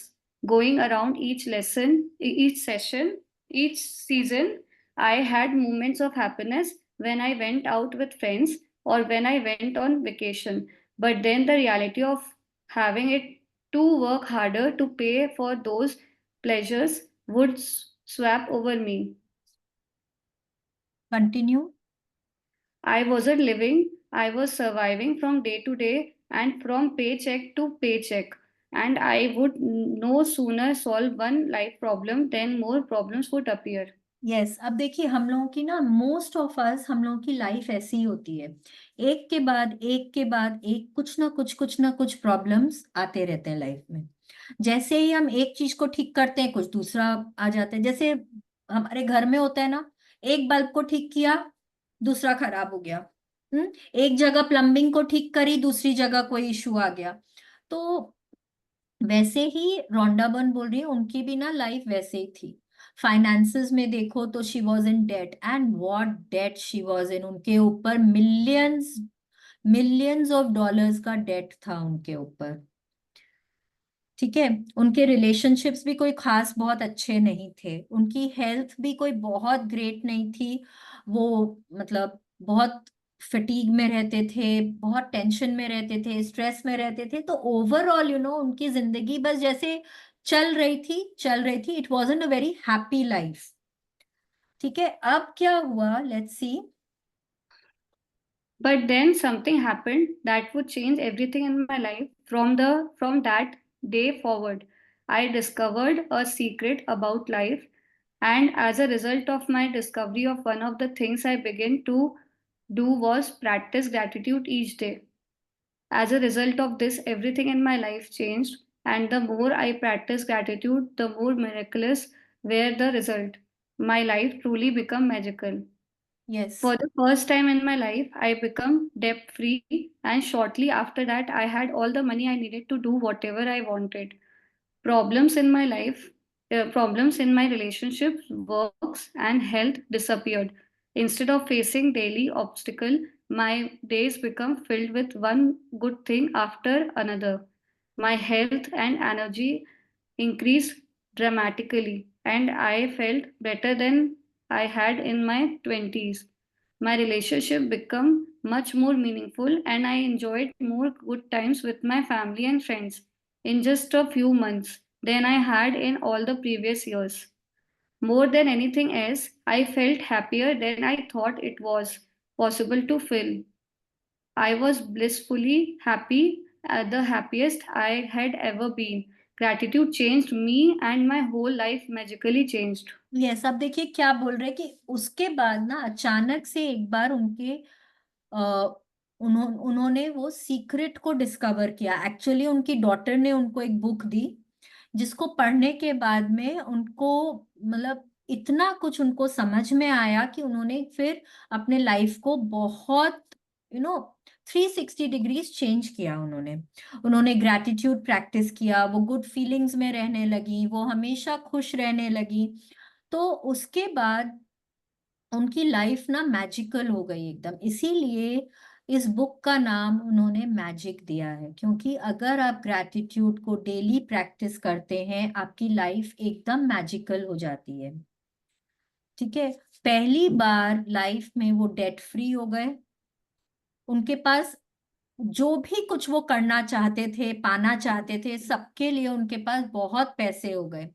going around each lesson, each session, each season. I had moments of happiness when I went out with friends or when I went on vacation. But then the reality of having it to work harder to pay for those pleasures would swap over me. Continue. I wasn't living, I was surviving from day to day and from paycheck to paycheck. And I would no sooner solve one life problem than more problems would appear. Yes, अब देखिए हम लोगों की ना, मोस्ट ऑफ अस, हम लोगों की लाइफ ऐसी ही होती है, एक के बाद एक के बाद एक, कुछ ना कुछ प्रॉब्लम्स आते रहते हैं लाइफ में। जैसे ही हम एक चीज को ठीक करते हैं, कुछ दूसरा आ जाता है। जैसे हमारे घर में होता है ना, एक बल्ब को ठीक किया, दूसरा खराब हो गया। एक जगह प्लम्बिंग को ठीक करी, दूसरी जगह कोई इशू आ गया। तो वैसे ही रोंडा बर्न बोल रही है, उनकी भी ना लाइफ वैसे ही थी। फाइनेंसेस में देखो तो she was in debt, and what debt she was in, उनके ऊपर मिलियंस मिलियंस ऑफ डॉलर्स का डेट था उनके ऊपर। ठीक है, उनके रिलेशनशिप्स भी कोई खास बहुत अच्छे नहीं थे, उनकी हेल्थ भी कोई बहुत ग्रेट नहीं थी। वो मतलब बहुत फटीग में रहते थे, बहुत टेंशन में रहते थे, स्ट्रेस में रहते थे। तो ओवरऑल उनकी जिंदगी बस जैसे चल रही थी, it wasn't a very happy life. ठीक है, अब क्या हुआ, let's see. But then something happened that would change everything in my life. From that day forward, I discovered a secret about life, and as a result of my discovery of one of the things I began to do was practice gratitude each day. As a result of this, everything in my life changed, and the more I practiced gratitude, the more miraculous were the result. My life truly became magical. Yes, For the first time in my life, I became debt free, and shortly after that, I had all the money I needed to do whatever I wanted. Problems in my life, problems in my relationships, works, and health disappeared. Instead of facing daily obstacle, my days become filled with one good thing after another. My health and energy increased dramatically, and I felt better than I had in my 20s. My relationship became much more meaningful, and I enjoyed more good times with my family and friends in just a few months than I had in all the previous years. More than anything else, I felt happier than I thought it was possible to feel. I was blissfully happy, the happiest I had ever been. Gratitude changed me, and my whole life magically changed. Yes, अब देखिए क्या बोल रहे हैं कि उसके बाद ना अचानक से एक बार उनके उन्होंने वो सीक्रेट को डिस्कवर किया। एक्चुअली उनकी डॉटर ने उनको एक बुक दी, जिसको पढ़ने के बाद में उनको मतलब इतना कुछ उनको समझ में आया कि उन्होंने फिर अपने लाइफ को बहुत 360 डिग्रीज चेंज किया। उन्होंने उन्होंने ग्रैटिट्यूड प्रैक्टिस किया, वो गुड फीलिंग्स में रहने लगी, वो हमेशा खुश रहने लगी। तो उसके बाद उनकी लाइफ ना मैजिकल हो गई एकदम। इसीलिए इस बुक का नाम उन्होंने मैजिक दिया है, क्योंकि अगर आप ग्रैटिट्यूड को डेली प्रैक्टिस करते हैं, आपकी लाइफ एकदम मैजिकल हो जाती है। ठीक है, पहली बार लाइफ में वो डेट फ्री हो गए। उनके पास जो भी कुछ वो करना चाहते थे, पाना चाहते थे, सबके लिए उनके पास बहुत पैसे हो गए।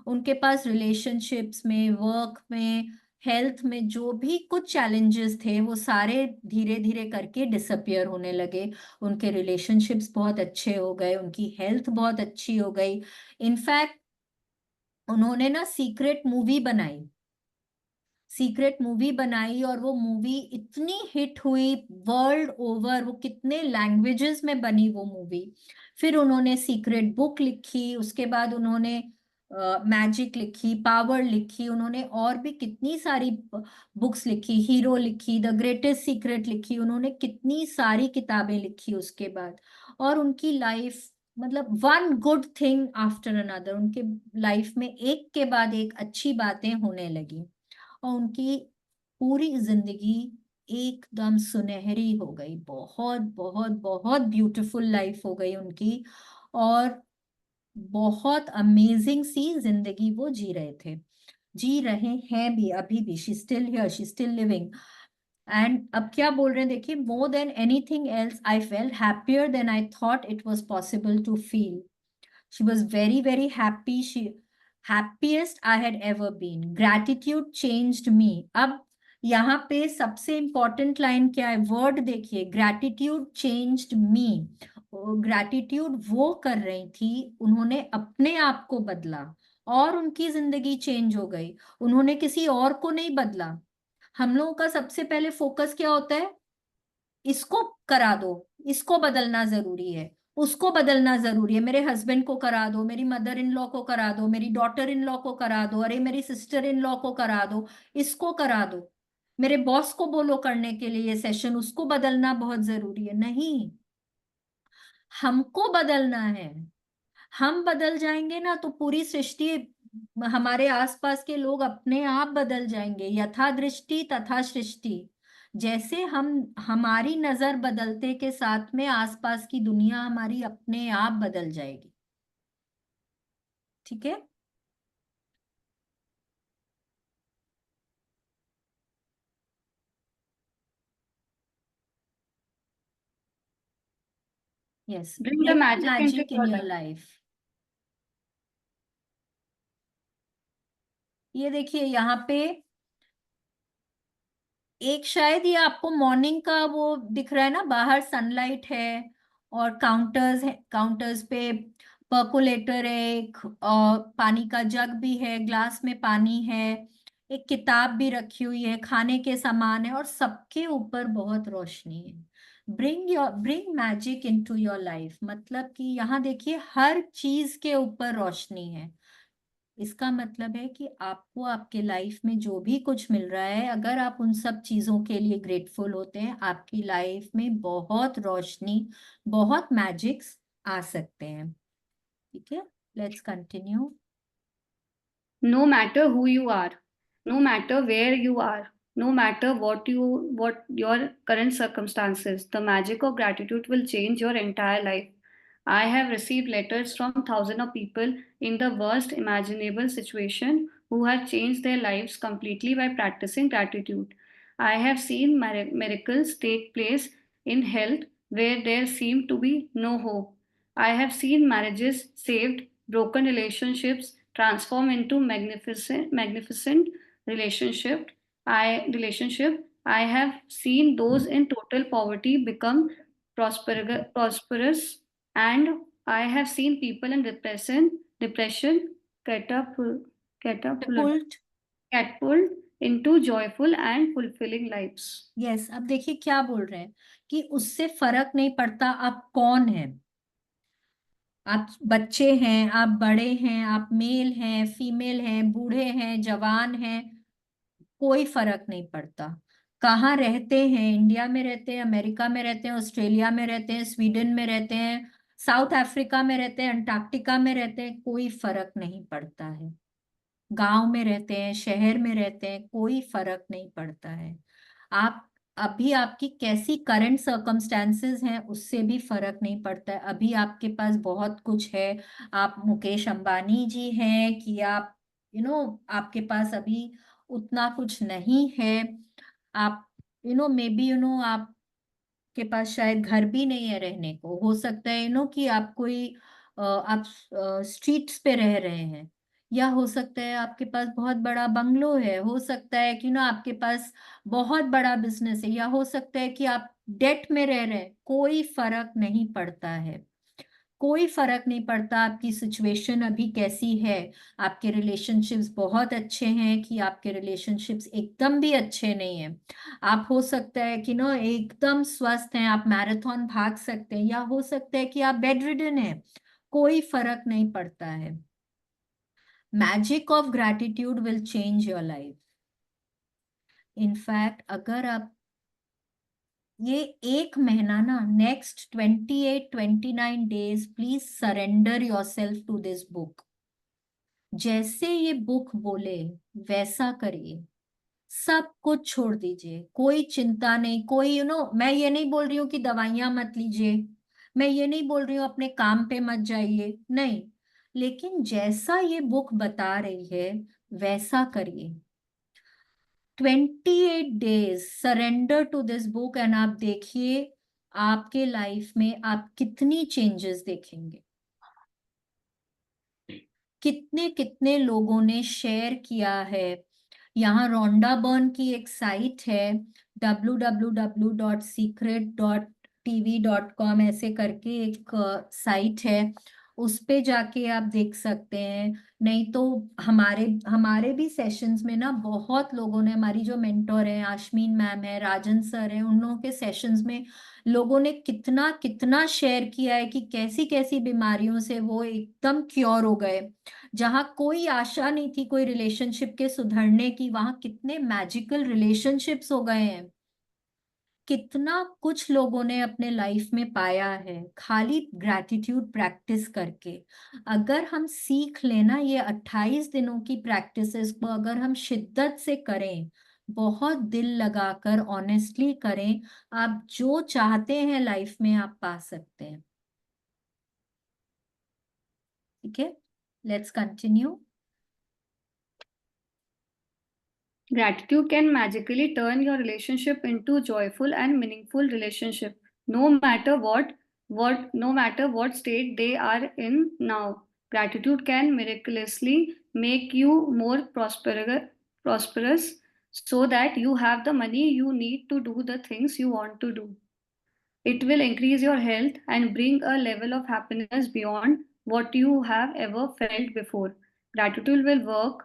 उनके पास रिलेशनशिप्स में, वर्क में, हेल्थ में जो भी कुछ चैलेंजेस थे, वो सारे धीरे धीरे करके डिसअपियर होने लगे। उनके रिलेशनशिप्स बहुत अच्छे हो गए, उनकी हेल्थ बहुत अच्छी हो गई। इनफैक्ट उन्होंने ना सीक्रेट मूवी बनाई, और वो मूवी इतनी हिट हुई वर्ल्ड ओवर, वो कितने लैंग्वेजेस में बनी वो मूवी। फिर उन्होंने सीक्रेट बुक लिखी, उसके बाद उन्होंने मैजिक लिखी, पावर लिखी, उन्होंने और भी कितनी सारी बुक्स लिखी, हीरो लिखी, द ग्रेटेस्ट सीक्रेट लिखी, उन्होंने कितनी सारी किताबें लिखी उसके बाद। और उनकी लाइफ मतलब one good thing after another, उनके लाइफ में एक के बाद एक अच्छी बातें होने लगी, और उनकी पूरी जिंदगी एकदम सुनहरी हो गई। बहुत बहुत बहुत ब्यूटीफुल लाइफ हो गई उनकी, और बहुत अमेजिंग सी जिंदगी वो जी रहे हैं भी, अभी भी। She still here, she still living. And अब क्या बोल रहे हैं देखिए, more than anything else I felt happier than I thought it was possible to feel. She was very, very happy. Happiest I had ever been. Gratitude changed me. अब यहाँ पे सबसे इंपॉर्टेंट लाइन क्या है, वर्ड देखिए, ग्रैटिट्यूड चेंज्ड मी। ग्रैटिट्यूड वो कर रही थी, उन्होंने अपने आप को बदला, और उनकी जिंदगी चेंज हो गई। उन्होंने किसी और को नहीं बदला। हम लोगों का सबसे पहले फोकस क्या होता है, इसको करा दो, इसको बदलना जरूरी है, उसको बदलना जरूरी है, मेरे हस्बैंड को करा दो, मेरी मदर इन लॉ को करा दो, मेरी डॉटर इन लॉ को करा दो, अरे मेरी सिस्टर इन लॉ को करा दो, इसको करा दो, मेरे बॉस को बोलो करने के लिए ये सेशन, उसको बदलना बहुत जरूरी है। नहीं, हमको बदलना है। हम बदल जाएंगे ना तो पूरी सृष्टि, हमारे आसपास के लोग अपने आप बदल जाएंगे। यथा दृष्टि तथा सृष्टि। जैसे हम, हमारी नजर बदलते के साथ में आसपास की दुनिया हमारी अपने आप बदल जाएगी। ठीक है। Yes, Bring the bring magic into magic in your your life. Life. ये देखिए यहाँ पे एक, शायद ये आपको मॉर्निंग का वो दिख रहा है ना, बाहर सनलाइट है और काउंटर्स है, काउंटर्स पे पर्कोलेटर है एक, और पानी का जग भी है, ग्लास में पानी है, एक किताब भी रखी हुई है, खाने के सामान है, और सबके ऊपर बहुत रोशनी है। Bring magic into your life, मतलब कि यहाँ देखिए हर चीज के ऊपर रोशनी है। इसका मतलब है कि आपको आपके लाइफ में जो भी कुछ मिल रहा है, अगर आप उन सब चीजों के लिए ग्रेटफुल होते हैं, आपकी लाइफ में बहुत रोशनी, बहुत मैजिक्स आ सकते हैं। ठीक है, let's continue. No matter who you are, no matter where you are, no matter what your current circumstances, the magic of gratitude will change your entire life. I have received letters from thousands of people in the worst imaginable situation who have changed their lives completely by practicing gratitude. I have seen miracles take place in health where there seemed to be no hope. I have seen marriages saved, broken relationships transform into magnificent relationship. I have seen those in total poverty become prosperous, and I have seen people in depression catapult, pulled. catapult into joyful and fulfilling lives. Yes, अब देखिए क्या बोल रहे हैं कि उससे फर्क नहीं पड़ता आप कौन है, आप बच्चे हैं, आप बड़े हैं, आप मेल हैं, फीमेल हैं, बूढ़े हैं, जवान हैं, कोई फर्क नहीं पड़ता। कहाँ रहते हैं, इंडिया में रहते हैं, अमेरिका में रहते हैं, ऑस्ट्रेलिया में रहते हैं, स्वीडन में रहते हैं, साउथ अफ्रीका में रहते हैं, अंटार्कटिका में रहते हैं, कोई फर्क नहीं पड़ता है। गांव में रहते हैं, शहर में रहते हैं, कोई फर्क नहीं पड़ता है। आप अभी आपकी कैसी करंट सर्कमस्टेंसेस हैं उससे भी फर्क नहीं पड़ता है। अभी आपके पास बहुत कुछ है, आप मुकेश अंबानी जी हैं कि आप आपके पास अभी उतना कुछ नहीं है, आप मे बी आपके पास शायद घर भी नहीं है रहने को, हो सकता है कि आप कोई आप स्ट्रीट्स पे रह रहे हैं, या हो सकता है आपके पास बहुत बड़ा बंगलो है, हो सकता है कि आपके पास बहुत बड़ा बिजनेस है, या हो सकता है कि आप डेट में रह रहे हैं, कोई फर्क नहीं पड़ता है। कोई फर्क नहीं पड़ता आपकी सिचुएशन अभी कैसी है। आपके रिलेशनशिप्स बहुत अच्छे हैं कि आपके रिलेशनशिप्स एकदम भी अच्छे नहीं हैं। आप हो सकता है कि एकदम स्वस्थ हैं, आप मैराथन भाग सकते हैं, या हो सकता है कि आप बेड रिडन हैं, कोई फर्क नहीं पड़ता है। Magic of gratitude will change your life. In fact अगर आप ये एक महीना ना, next 28-29 days, please surrender yourself to this book. जैसे ये बुक बोले वैसा करिए, सब कुछ छोड़ दीजिए, कोई चिंता नहीं, कोई मैं ये नहीं बोल रही हूँ कि दवाइयां मत लीजिए, मैं ये नहीं बोल रही हूँ अपने काम पे मत जाइए, नहीं, लेकिन जैसा ये बुक बता रही है वैसा करिए। 28 days surrender to this book, and आप देखिए आपके लाइफ में आप कितनी चेंजेस देखेंगे। कितने कितने लोगों ने शेयर किया है। यहाँ रोंडा बर्न की एक साइट है, www.secret.tv.com ऐसे करके एक साइट है, उस पे जाके आप देख सकते हैं। नहीं तो हमारे हमारे भी सेशंस में ना बहुत लोगों ने, हमारी जो मेंटोर है आशमीन मैम है, राजन सर है, उन लोगों के सेशंस में लोगों ने कितना कितना शेयर किया है कि कैसी कैसी बीमारियों से वो एकदम क्योर हो गए। जहाँ कोई आशा नहीं थी कोई रिलेशनशिप के सुधरने की, वहां कितने मैजिकल रिलेशनशिप्स हो गए हैं। कितना कुछ लोगों ने अपने लाइफ में पाया है खाली ग्रैटिट्यूड प्रैक्टिस करके। अगर हम सीख लेना ये 28 दिनों की प्रैक्टिसेस को, अगर हम शिद्दत से करें, बहुत दिल लगाकर ऑनेस्टली करें, आप जो चाहते हैं लाइफ में आप पा सकते हैं। ठीक है, let's continue. Gratitude can magically turn your relationship into joyful and meaningful relationship, no matter what state they are in now. Gratitude can miraculously make you more prosperous so that you have the money you need to do the things you want to do. It will increase your health and bring a level of happiness beyond what you have ever felt before. Gratitude will work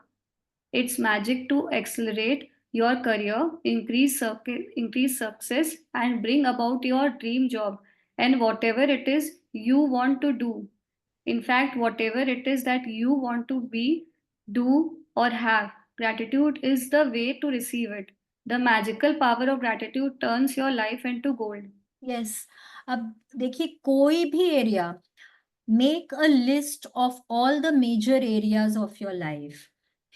its magic to accelerate your career, increase success, and bring about your dream job and whatever it is you want to do. In fact, whatever it is that you want to be, do, or have, gratitude is the way to receive it. The magical power of gratitude turns your life into gold. Yes, अब देखिए कोई भी area, make a list of all the major areas of your life.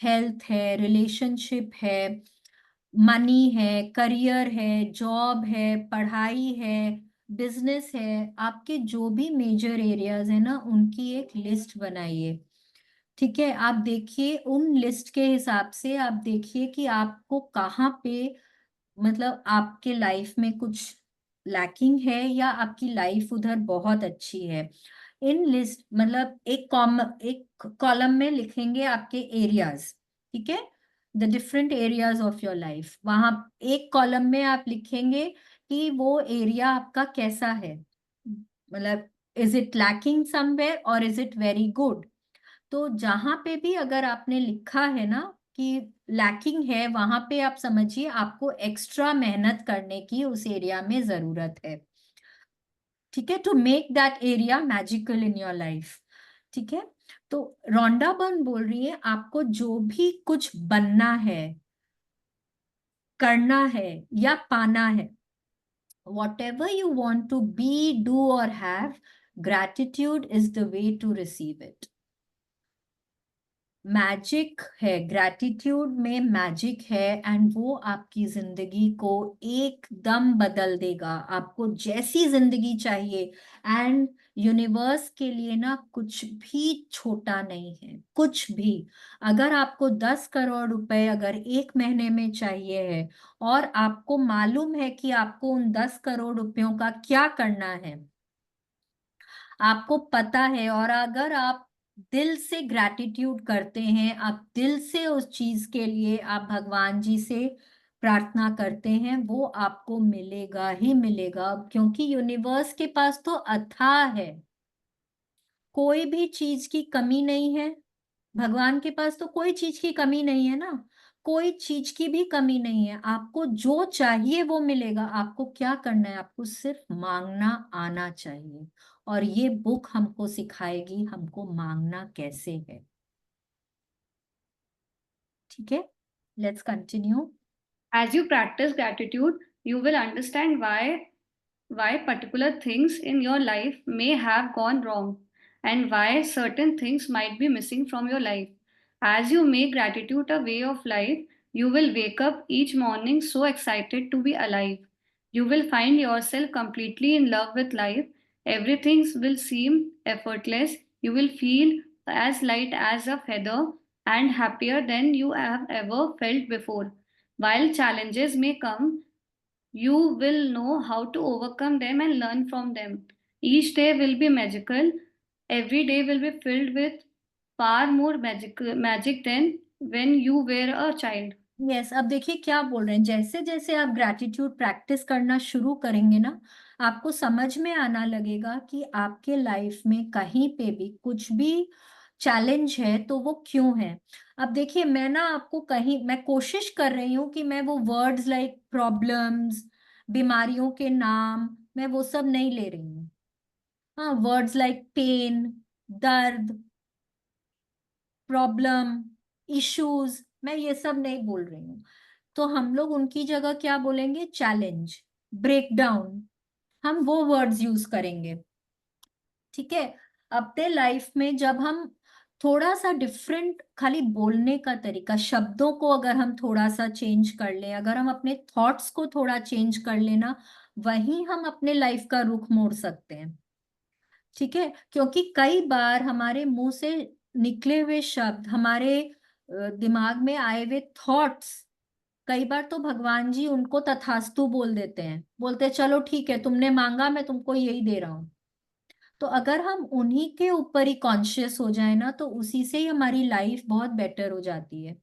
Health है, रिलेशनशिप है, मनी है, करियर है, जॉब है, पढ़ाई है, बिजनेस है, आपके जो भी मेजर एरियाज है ना उनकी एक लिस्ट बनाइए। ठीक है, आप देखिए उन लिस्ट के हिसाब से आप देखिए कि आपको कहाँ पे, मतलब आपके लाइफ में कुछ लैकिंग है या आपकी लाइफ उधर बहुत अच्छी है। इन लिस्ट मतलब एक कॉलम में लिखेंगे आपके एरियाज। ठीक है, the different areas of your life, वहां एक कॉलम में आप लिखेंगे कि वो एरिया आपका कैसा है, मतलब इज इट लैकिंग समवेयर और इज इट वेरी गुड। तो जहां पे भी अगर आपने लिखा है ना कि लैकिंग है, वहां पे आप समझिए आपको एक्स्ट्रा मेहनत करने की उस एरिया में जरूरत है। ठीक है, to make that area magical in your life. ठीक है, तो रोंडा बर्न बोल रही है आपको जो भी कुछ बनना है, करना है या पाना है, whatever you want to be, do or have, gratitude is the way to receive it। Magic है, ग्रैटिट्यूड में मैजिक है, एंड वो आपकी जिंदगी को एकदम बदल देगा। आपको जैसी जिंदगी चाहिए, एंड यूनिवर्स के लिए ना कुछ भी छोटा नहीं है, कुछ भी। अगर आपको 10 करोड़ रुपए अगर एक महीने में चाहिए है और आपको मालूम है कि आपको उन 10 करोड़ रुपयों का क्या करना है, आपको पता है, और अगर आप दिल से ग्रैटिट्यूड करते हैं, आप दिल से उस चीज के लिए आप भगवान जी से प्रार्थना करते हैं, वो आपको मिलेगा ही मिलेगा, क्योंकि यूनिवर्स के पास तो अथाह है, कोई भी चीज की कमी नहीं है। भगवान के पास तो कोई चीज की कमी नहीं है ना, कोई चीज की भी कमी नहीं है। आपको जो चाहिए वो मिलेगा। आपको क्या करना है, आपको सिर्फ मांगना आना चाहिए, और ये बुक हमको सिखाएगी हमको मांगना कैसे है। ठीक है, let's continue. As you practice gratitude, you will understand why particular things in your life may have gone wrong and why certain things might be missing from your life. As you make gratitude a way of life, you will wake up each morning so excited to be alive. You will find yourself completely in love with life. Everything will seem effortless. You will feel as light as a feather and happier than you have ever felt before. While challenges may come, you will know how to overcome them and learn from them. Each day will be magical. Every day will be filled with far more magic than when you were a child. Yes, अब देखिए क्या बोल रहे हैं, जैसे जैसे आप ग्रैटिट्यूड प्रैक्टिस करना शुरू करेंगे ना, आपको समझ में आना लगेगा कि आपके लाइफ में कहीं पे भी कुछ भी चैलेंज है तो वो क्यों है। अब देखिए, मैं ना आपको कहीं, मैं कोशिश कर रही हूँ कि मैं वो वर्ड्स लाइक प्रॉब्लम्स, बीमारियों के नाम, मैं वो सब नहीं ले रही हूँ। हाँ, वर्ड्स लाइक पेन, दर्द, प्रॉब्लम, इश्यूज, मैं ये सब नहीं बोल रही हूँ। तो हम लोग उनकी जगह क्या बोलेंगे? चैलेंज, ब्रेकडाउन, हम वो वर्ड्स यूज करेंगे। ठीक है। अपने लाइफ में जब हम थोड़ा सा डिफरेंट, खाली बोलने का तरीका, शब्दों को अगर हम थोड़ा सा चेंज कर लें, अगर हम अपने थॉट्स को थोड़ा चेंज कर लेना, वहीं हम अपने लाइफ का रुख मोड़ सकते हैं। ठीक है। क्योंकि कई बार हमारे मुंह से निकले हुए शब्द, हमारे दिमाग में आए हुए थॉट्स, कई बार तो भगवान जी उनको तथास्तु बोल देते हैं, बोलते हैं चलो ठीक है, तुमने मांगा, मैं तुमको यही दे रहा हूं। तो अगर हम उन्हीं के ऊपर ही कॉन्शियस हो जाए ना, तो उसी से ही हमारी लाइफ बहुत बेटर हो जाती है।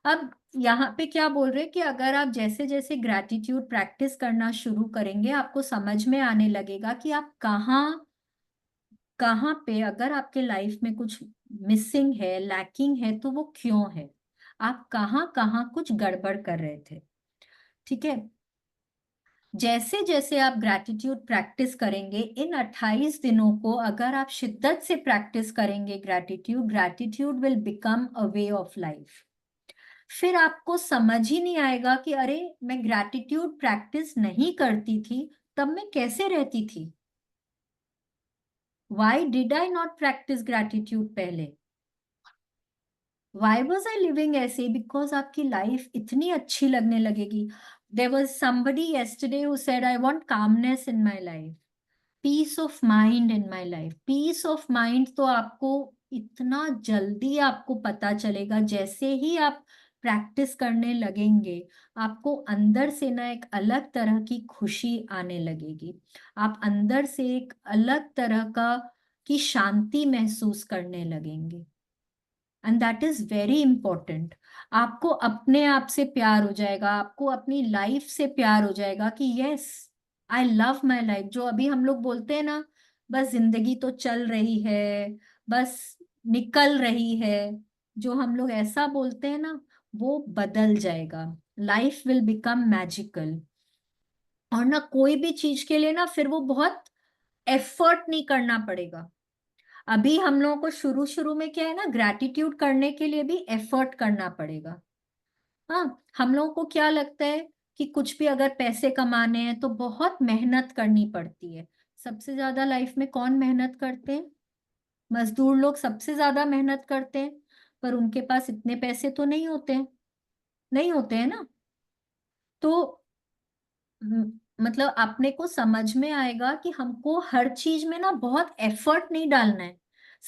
अब यहाँ पे क्या बोल रहे हैं कि अगर आप जैसे जैसे ग्रैटिट्यूड प्रैक्टिस करना शुरू करेंगे, आपको समझ में आने लगेगा कि आप कहाँ कहाँ पे, अगर आपके लाइफ में कुछ मिसिंग है, लैकिंग है, तो वो क्यों है, आप कहाँ कहाँ कुछ गड़बड़ कर रहे थे। ठीक है। जैसे जैसे आप ग्रैटिट्यूड प्रैक्टिस करेंगे, इन 28 दिनों को अगर आप शिद्दत से प्रैक्टिस करेंगे gratitude, gratitude will become a way of life. फिर आपको समझ ही नहीं आएगा कि अरे, मैं ग्रैटिट्यूड प्रैक्टिस नहीं करती थी, तब मैं कैसे रहती थी। Why did I not practice gratitude पहले? वाई वॉज आई लिविंग ऐसे? बिकॉज आपकी लाइफ इतनी अच्छी लगने लगेगी। There was somebody yesterday who said, I want calmness in my life, peace of mind in my life. Peace of mind तो आपको इतना जल्दी आपको पता चलेगा, जैसे ही आप प्रैक्टिस करने लगेंगे, आपको अंदर से ना एक अलग तरह की खुशी आने लगेगी। आप अंदर से एक अलग तरह का की शांति महसूस करने लगेंगे। And that is very important. आपको अपने आप से प्यार हो जाएगा, आपको अपनी लाइफ से प्यार हो जाएगा कि yes, I love my life. जो अभी हम लोग बोलते हैं ना, बस जिंदगी तो चल रही है, बस निकल रही है, जो हम लोग ऐसा बोलते हैं ना, वो बदल जाएगा। Life will become magical. और ना कोई भी चीज के लिए ना फिर वो बहुत एफर्ट नहीं करना पड़ेगा। अभी हम लोगों को शुरू शुरू में क्या है ना, ग्रैटिट्यूड करने के लिए भी एफर्ट करना पड़ेगा। हाँ, हम लोगों को क्या लगता है कि कुछ भी अगर पैसे कमाने हैं तो बहुत मेहनत करनी पड़ती है। सबसे ज्यादा लाइफ में कौन मेहनत करते हैं? मजदूर लोग सबसे ज्यादा मेहनत करते हैं, पर उनके पास इतने पैसे तो नहीं होते हैं ना। तो मतलब अपने को समझ में आएगा कि हमको हर चीज में ना बहुत एफर्ट नहीं डालना है।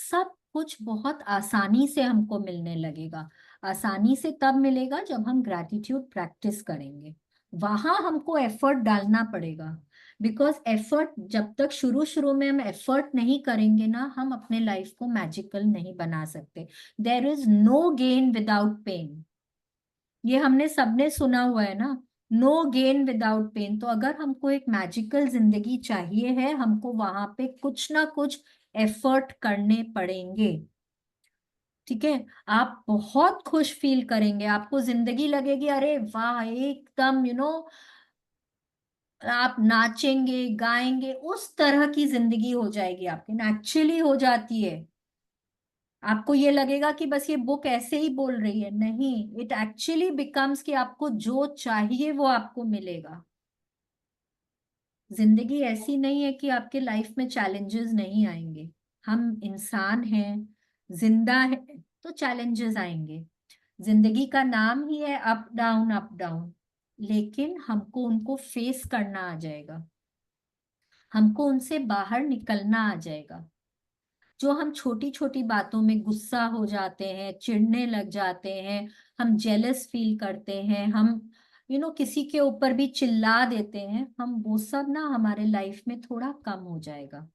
सब कुछ बहुत आसानी से हमको मिलने लगेगा। आसानी से तब मिलेगा जब हम ग्रैटिट्यूड प्रैक्टिस करेंगे, वहां हमको एफर्ट डालना पड़ेगा। बिकॉज एफर्ट, जब तक शुरू शुरू में हम एफर्ट नहीं करेंगे ना, हम अपने लाइफ को मैजिकल नहीं बना सकते। There is no gain without pain, ये हमने सबने सुना हुआ है ना। No gain without pain. तो अगर हमको एक मैजिकल जिंदगी चाहिए है, हमको वहां पे कुछ ना कुछ एफर्ट करने पड़ेंगे। ठीक है। आप बहुत खुश फील करेंगे, आपको जिंदगी लगेगी अरे वाह, एकदम आप नाचेंगे गाएंगे, उस तरह की जिंदगी हो जाएगी आपकी, नेचुरली हो जाती है। आपको ये लगेगा कि बस ये बुक ऐसे ही बोल रही है, नहीं, इट एक्चुअली बिकम्स कि आपको जो चाहिए वो आपको मिलेगा। जिंदगी ऐसी नहीं है कि आपके लाइफ में चैलेंजेस नहीं आएंगे। हम इंसान हैं, जिंदा है, तो चैलेंजेस आएंगे। जिंदगी का नाम ही है अप डाउन अप डाउन, लेकिन हमको उनको फेस करना आ जाएगा, हमको उनसे बाहर निकलना आ जाएगा। जो हम छोटी छोटी बातों में गुस्सा हो जाते हैं, चिढ़ने लग जाते हैं, हम जेलस फील करते हैं, हम किसी के ऊपर भी चिल्ला देते हैं, हम वो सब ना हमारे लाइफ में थोड़ा कम हो जाएगा।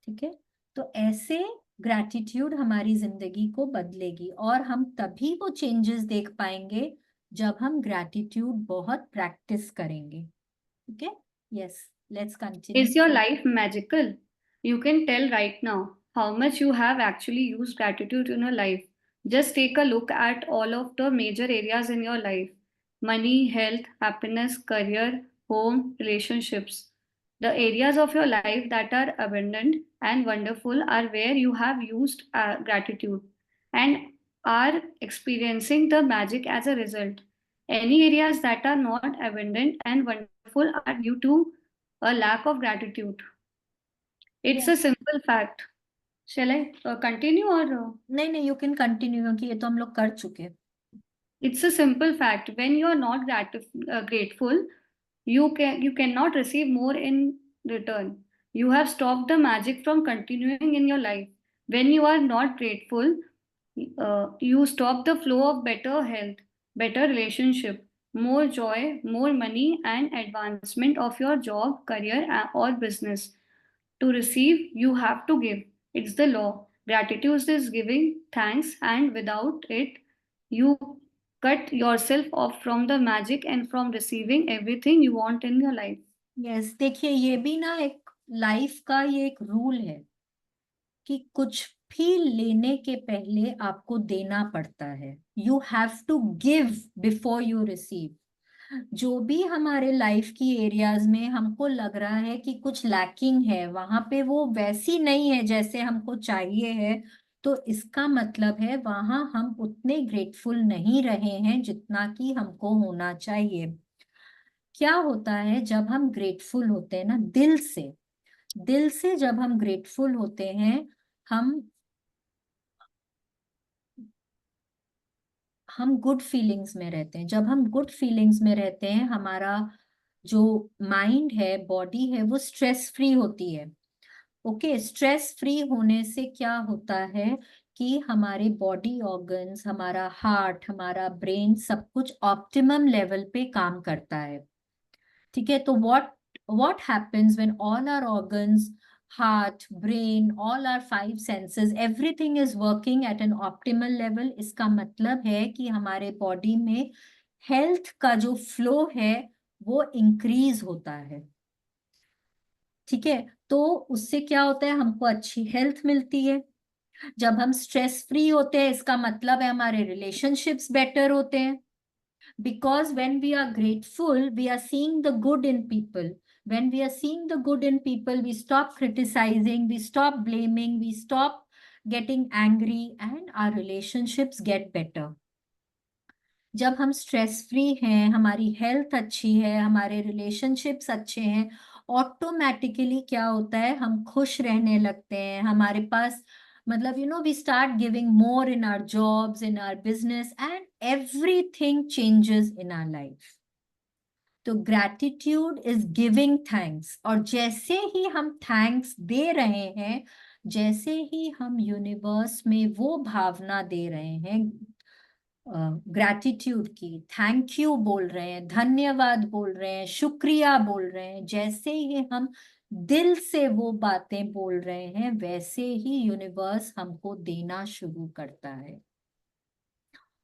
ठीक है। तो ऐसे ग्रैटिट्यूड हमारी जिंदगी को बदलेगी, और हम तभी वो चेंजेस देख पाएंगे जब हम ग्रैटिट्यूड बहुत प्रैक्टिस करेंगे। ठीक है। Yes, let's continue. Is your life magical? You can tell right now how much you have actually used gratitude in your life. Just take a look at all of the major areas in your life: money, health, happiness, career, home, relationships. The areas of your life that are abundant and wonderful are where you have used gratitude and are experiencing the magic as a result. Any areas that are not abundant and wonderful are due to a lack of gratitude. It's Yeah. a simple fact. Shall I continue or? नहीं, you can continue क्योंकि ये तो हम लोग कर चुके. It's a simple fact. When you are not grateful, you cannot receive more in return. You have stopped the magic from continuing in your life. When you are not grateful, you stop the flow of better health, better relationship, more joy, more money, and advancement of your job, career, or business. To receive, you have to give. It's the law. Gratitude is giving thanks, and without it, you cut yourself off from the magic and from receiving everything you want in your life. Yes, देखिए ये भी ना एक लाइफ का ये एक रूल है कि कुछ भी लेने के पहले आपको देना पड़ता है. You have to give before you receive. जो भी हमारे लाइफ की एरियाज में हमको लग रहा है कि कुछ लैकिंग है, वहां पे वो वैसी नहीं है जैसे हमको चाहिए है, तो इसका मतलब है वहां हम उतने ग्रेटफुल नहीं रहे हैं जितना कि हमको होना चाहिए. क्या होता है जब हम ग्रेटफुल होते हैं ना, दिल से जब हम ग्रेटफुल होते हैं, हम गुड फीलिंग्स में रहते हैं. जब हम गुड फीलिंग्स में रहते हैं, हमारा जो माइंड है, बॉडी है, वो स्ट्रेस फ्री होती है. ओके, स्ट्रेस फ्री होने से क्या होता है कि हमारे बॉडी ऑर्गन्स, हमारा हार्ट, हमारा ब्रेन, सब कुछ ऑप्टिमम लेवल पे काम करता है. ठीक है, तो what happens when all our organs, heart, brain, all our five senses, everything is working at an optimal level? इसका मतलब है कि हमारे बॉडी में हेल्थ का जो फ्लो है वो इंक्रीज होता है. ठीक है, तो उससे क्या होता है, हमको अच्छी हेल्थ मिलती है. जब हम स्ट्रेस फ्री होते हैं, इसका मतलब है हमारे रिलेशनशिप्स बेटर होते हैं. Because when we are grateful, we are seeing the good in people. When we are seeing the good in people, we stop criticizing, we stop blaming, we stop getting angry, and our relationships get better. जब हम स्ट्रेस फ्री हैं, हमारी हेल्थ अच्छी है, हमारे रिलेशनशिप्स अच्छे हैं, ऑटोमेटिकली क्या होता है, हम खुश रहने लगते हैं. हमारे पास मतलब we start giving more in our jobs, in our business, and everything changes in our life. तो ग्रैटिट्यूड इज गिविंग थैंक्स. और जैसे ही हम थैंक्स दे रहे हैं, जैसे ही हम यूनिवर्स में वो भावना दे रहे हैं ग्रैटिट्यूड की, थैंक यू बोल रहे हैं, धन्यवाद बोल रहे हैं, शुक्रिया बोल रहे हैं, जैसे ही हम दिल से वो बातें बोल रहे हैं, वैसे ही यूनिवर्स हमको देना शुरू करता है.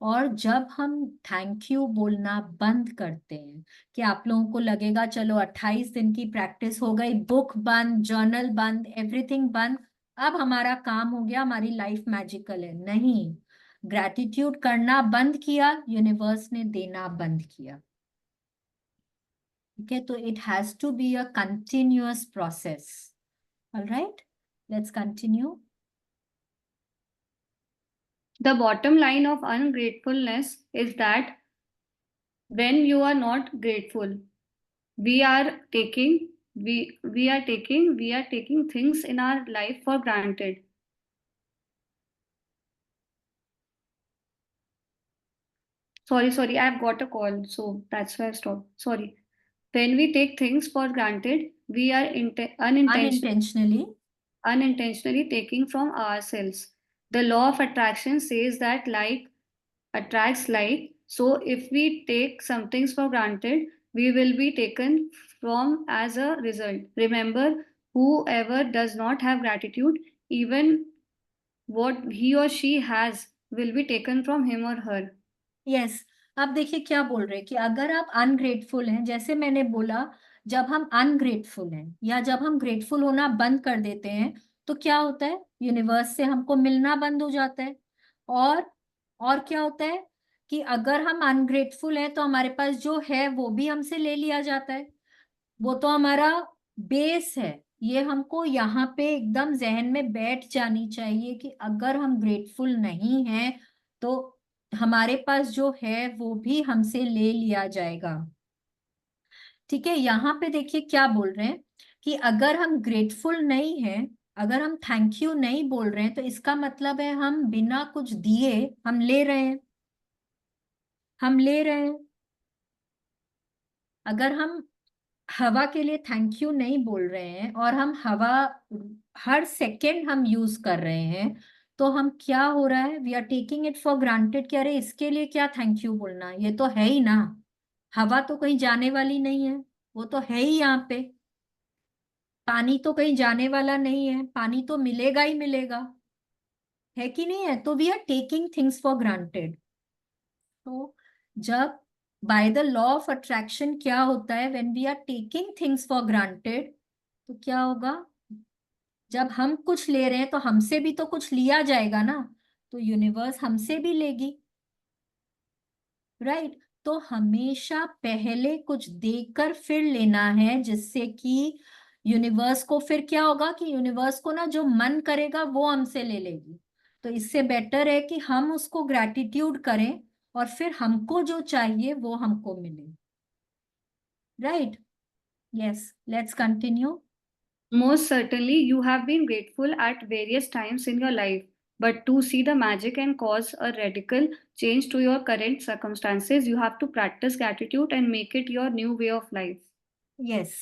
और जब हम थैंक यू बोलना बंद करते हैं, कि आप लोगों को लगेगा चलो 28 दिन की प्रैक्टिस हो गई, बुक बंद, जर्नल बंद, एवरीथिंग बंद, अब हमारा काम हो गया, हमारी लाइफ मैजिकल है. नहीं, ग्रैटिट्यूड करना बंद किया, यूनिवर्स ने देना बंद किया. ठीक है, तो it has to be a continuous process. Alright, let's continue. The bottom line of ungratefulness is that when you are not grateful, we are taking things in our life for granted. Sorry, I've got a call, so that's why I stopped. Sorry. When we take things for granted, we are unintentionally taking from ourselves. The law of attraction says that like attracts like. So if we take some things for granted, we will be taken from as a result. Remember, whoever does not have gratitude, even what he or she has will be taken from him or her. Yes, अब देखिए क्या बोल रहे हैं कि अगर आप अनग्रेटफुल हैं, जैसे मैंने बोला जब हम अनग्रेटफुल हैं या जब हम ग्रेटफुल होना बंद कर देते हैं तो क्या होता है, यूनिवर्स से हमको मिलना बंद हो जाता है। और और क्या होता है कि अगर हम अनग्रेटफुल हैं तो हमारे पास जो है वो भी हमसे ले लिया जाता है। वो तो हमारा बेस है। ये हमको यहाँ पे एकदम जहन में बैठ जानी चाहिए कि अगर हम ग्रेटफुल नहीं हैं तो हमारे पास जो है वो भी हमसे ले लिया जाएगा। ठीक है, यहाँ पे देखिए क्या बोल रहे हैं कि अगर हम ग्रेटफुल नहीं हैं, अगर हम थैंक यू नहीं बोल रहे हैं तो इसका मतलब है हम बिना कुछ दिए हम ले रहे हैं, हम ले रहे हैं। अगर हम हवा के लिए थैंक यू नहीं बोल रहे हैं और हम हवा हर सेकेंड हम यूज कर रहे हैं तो हम क्या हो रहा है, we are taking it for granted कि अरे इसके लिए क्या थैंक यू बोलना, ये तो है ही ना। हवा तो कहीं जाने वाली नहीं है, वो तो है ही यहाँ पे। पानी तो कहीं जाने वाला नहीं है, पानी तो मिलेगा ही मिलेगा, है कि नहीं है। तो we are taking things for granted. तो जब by the law of attraction क्या होता है, when we are taking things for granted तो क्या होगा, जब हम कुछ ले रहे हैं तो हमसे भी तो कुछ लिया जाएगा ना, तो यूनिवर्स हमसे भी लेगी, राइट। तो हमेशा पहले कुछ देकर फिर लेना है, जिससे कि यूनिवर्स को फिर क्या होगा कि यूनिवर्स को ना जो मन करेगा वो हमसे ले लेगी। तो इससे बेटर है कि हम उसको ग्रैटिट्यूड करें और फिर हमको जो चाहिए वो हमको मिले, right. Yes, let's continue. Most certainly, you have been grateful at various times in your life, but to see the magic and cause a radical change to your current circumstances, you have to practice gratitude and make it your new way of life. Yes,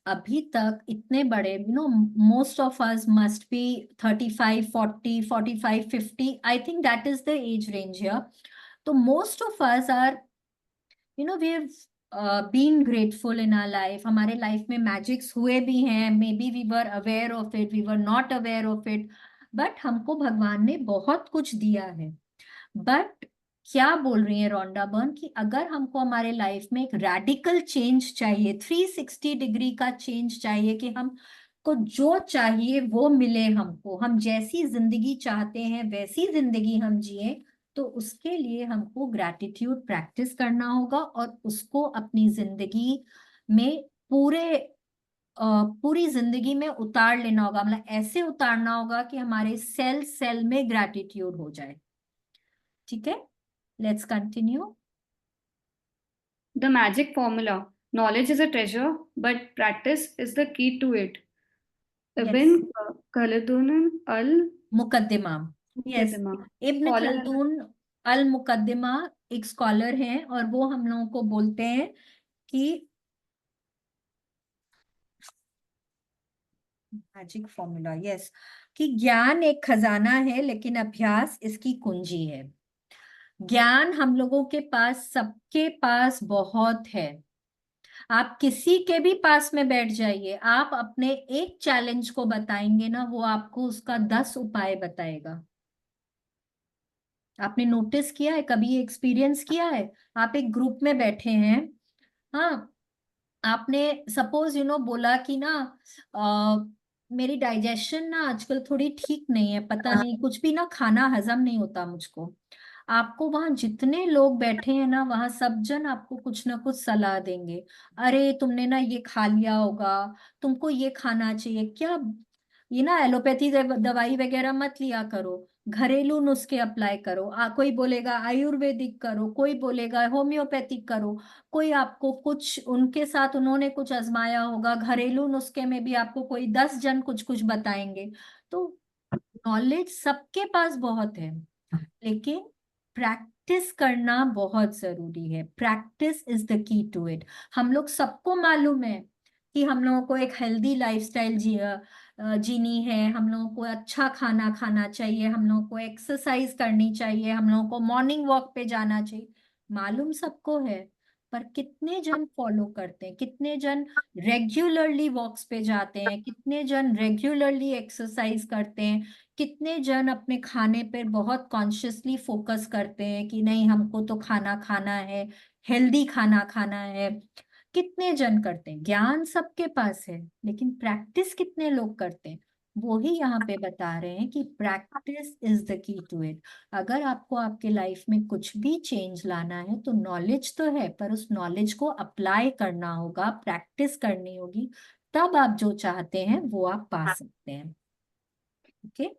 अभी तक इतने बड़े, most of us must be 35, 40, 45, 50, I think that is the age range here. तो most of us are, we have been grateful in our life. हमारे लाइफ में मैजिक्स हुए भी हैं, maybe we were aware of it, we were not aware of it, but हमको भगवान ने बहुत कुछ दिया है। बट क्या बोल रही है रोंडा बर्न कि अगर हमको हमारे लाइफ में एक रैडिकल चेंज चाहिए, 360 डिग्री का चेंज चाहिए, कि हमको जो चाहिए वो मिले, हमको हम जैसी जिंदगी चाहते हैं वैसी जिंदगी हम जिए, तो उसके लिए हमको ग्रैटिट्यूड प्रैक्टिस करना होगा और उसको अपनी जिंदगी में पूरी जिंदगी में उतार लेना होगा। मतलब ऐसे उतारना होगा कि हमारे सेल सेल में ग्रैटिट्यूड हो जाए। ठीक है, let's continue. The magic formula: knowledge is a treasure, but practice is the key to it. Yes, Ibn Khaldun al Muqaddimah. Yes, Muqaddima, Ibn scholar Khaldun al Muqaddimah एक स्कॉलर हैं और वो हम लोगों को बोलते हैं कि मैजिक फॉर्मूला, यस, कि ज्ञान एक खजाना है लेकिन अभ्यास इसकी कुंजी है। ज्ञान हम लोगों के पास, सबके पास बहुत है। आप किसी के भी पास में बैठ जाइए, आप अपने एक चैलेंज को बताएंगे ना, वो आपको उसका 10 उपाय बताएगा। आपने नोटिस किया है, कभी एक्सपीरियंस किया है, आप एक ग्रुप में बैठे हैं, हाँ, आपने सपोज बोला कि ना मेरी डाइजेशन ना आजकल थोड़ी ठीक नहीं है, पता नहीं कुछ भी ना खाना हजम नहीं होता मुझको। आपको वहां जितने लोग बैठे हैं ना, वहां सब जन आपको कुछ ना कुछ सलाह देंगे। अरे तुमने ना ये खा लिया होगा, तुमको ये खाना चाहिए क्या, ये ना एलोपैथी दवाई वगैरह मत लिया करो, घरेलू नुस्खे अप्लाई करो। कोई बोलेगा आयुर्वेदिक करो, कोई बोलेगा होम्योपैथिक करो, कोई आपको कुछ उनके साथ उन्होंने कुछ आजमाया होगा, घरेलू नुस्खे में भी आपको कोई 10 जन कुछ कुछ बताएंगे। तो नॉलेज सबके पास बहुत है, लेकिन प्रैक्टिस करना बहुत जरूरी है। Practice is the key to it. हम लोग सबको मालूम है कि हम लोगों को एक हेल्दी लाइफस्टाइल जीनी है, हम लोगों को अच्छा खाना खाना चाहिए, हम लोगों को एक्सरसाइज करनी चाहिए, हम लोगों को मॉर्निंग वॉक पे जाना चाहिए, मालूम सबको है। पर कितने जन फॉलो करते हैं, कितने जन रेगुलरली वॉक्स पे जाते हैं, कितने जन रेगुलरली एक्सरसाइज करते हैं, कितने जन अपने खाने पर बहुत कॉन्शियसली फोकस करते हैं कि नहीं हमको तो खाना खाना है, हेल्दी खाना खाना है। कितने जन करते हैं? ज्ञान सबके पास है, लेकिन प्रैक्टिस कितने लोग करते हैं? वो ही यहाँ पे बता रहे हैं कि practice is the key to it. अगर आपको आपके लाइफ में कुछ भी चेंज लाना है तो नॉलेज तो है, पर उस नॉलेज को अप्लाई करना होगा, प्रैक्टिस करनी होगी, तब आप जो चाहते हैं वो आप पा सकते हैं। Okay.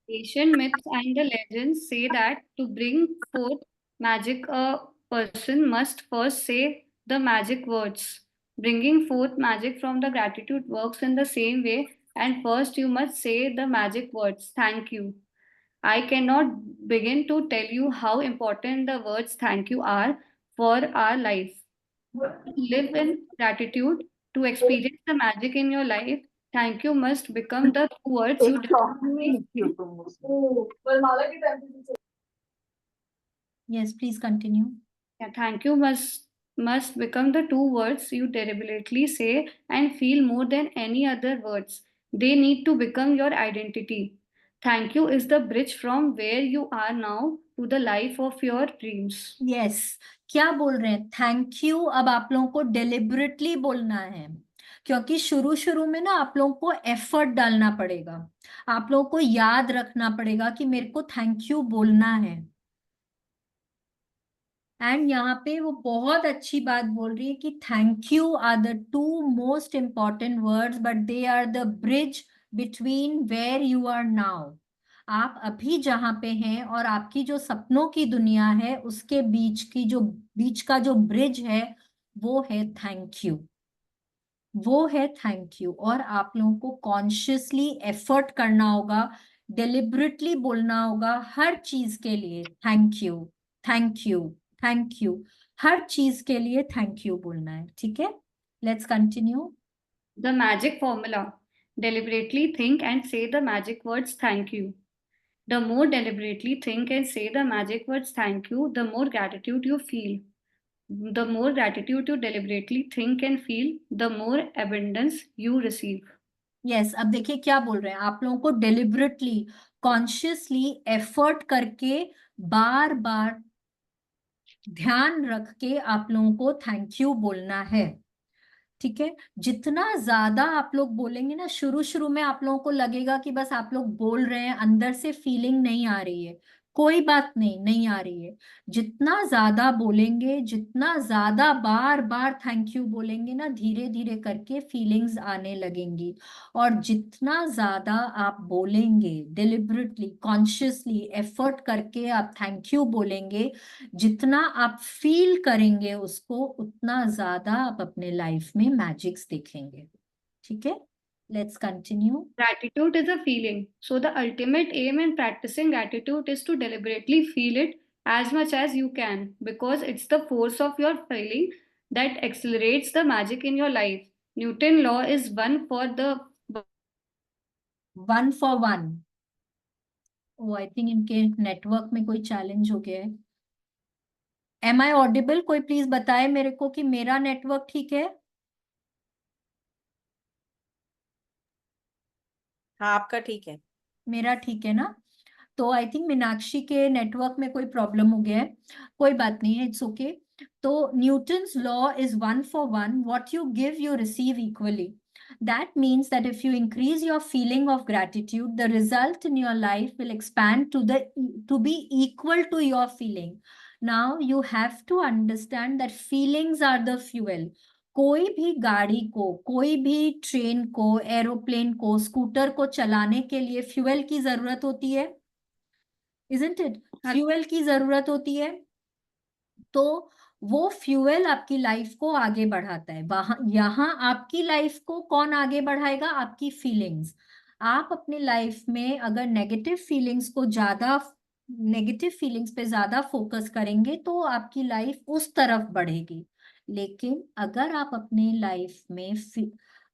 Ancient myths and the legends say that to bring forth magic, a person must first say the magic words. Bringing forth magic from the gratitude works in the same way, and first you must say the magic words, thank you. I cannot begin to tell you how important the words thank you are for our life. To live in gratitude, to experience the magic in your life, thank you must become the two words you deliberately. Yes, please continue. Yeah, thank you must become the two words you deliberately say and feel more than any other words. They need to become your identity. Thank you is the bridge from where you are now to the life of your dreams. Yes, क्या बोल रहे हैं? थैंक यू अब आप लोगों को डेलिबरेटली बोलना है, क्योंकि शुरू शुरू में ना आप लोगों को एफर्ट डालना पड़ेगा, आप लोगों को याद रखना पड़ेगा कि मेरे को थैंक यू बोलना है। एंड यहाँ पे वो बहुत अच्छी बात बोल रही है कि thank you are the two most important words, but they are the bridge between where you are now. आप अभी जहां पे हैं और आपकी जो सपनों की दुनिया है, उसके बीच का जो ब्रिज है, वो है थैंक यू। वो है थैंक यू। और आप लोगों को कॉन्शियसली एफर्ट करना होगा, डिलिबरेटली बोलना होगा हर चीज के लिए thank you, thank you, thank you. हर चीज के लिए थैंक यू बोलना है, ठीक है? Let's continue. The magic formula. Deliberately think and say the magic words thank you. The more deliberately think and say the magic words thank you, the more gratitude you feel. The more gratitude you deliberately think and feel, the more abundance you receive. Yes, अब देखिए क्या बोल रहे हैं, आप लोगों को डिलिबरेटली, कॉन्शियसली एफर्ट करके, बार बार ध्यान रख के आप लोगों को थैंक यू बोलना है, ठीक है? जितना ज्यादा आप लोग बोलेंगे ना, शुरू शुरू में आप लोगों को लगेगा कि बस आप लोग बोल रहे हैं, अंदर से फीलिंग नहीं आ रही है। कोई बात नहीं, नहीं आ रही है। जितना ज्यादा बोलेंगे, जितना ज्यादा बार बार थैंक यू बोलेंगे ना, धीरे धीरे करके फीलिंग्स आने लगेंगी। और जितना ज्यादा आप बोलेंगे, डिलिबरेटली, कॉन्शियसली एफर्ट करके आप थैंक यू बोलेंगे, जितना आप फील करेंगे उसको, उतना ज्यादा आप अपने लाइफ में मैजिक्स देखेंगे, ठीक है? Let's continue. Gratitude is a feeling. So, the ultimate aim in practicing gratitude is to deliberately feel it as much as you can, because it's the force of your feeling that accelerates the magic in your life. Newton law is one for the 1 for 1। Oh, I think इनके नेटवर्क में कोई चैलेंज हो गया है। Am I audible? कोई प्लीज बताए मेरे को कि मेरा नेटवर्क ठीक है? हाँ, आपका ठीक है। मेरा ठीक है ना? तो आई थिंक मीनाक्षी के नेटवर्क में कोई प्रॉब्लम हो गया है, कोई बात नहीं है, इट्स ओके। तो Newton's law is 1 for 1, what you give you receive equally. That means that if you increase your feeling of gratitude, the result in your life will expand to be equal to your feeling. Now you have to understand that feelings are the fuel. कोई भी गाड़ी को, कोई भी ट्रेन को, एरोप्लेन को, स्कूटर को चलाने के लिए फ्यूल की जरूरत होती है, isn't it? फ्यूल की जरूरत होती है। तो वो फ्यूल आपकी लाइफ को आगे बढ़ाता है। वहां यहाँ आपकी लाइफ को कौन आगे बढ़ाएगा? आपकी फीलिंग्स। आप अपने लाइफ में अगर नेगेटिव फीलिंग्स पे ज्यादा फोकस करेंगे तो आपकी लाइफ उस तरफ बढ़ेगी। लेकिन अगर आप अपने लाइफ में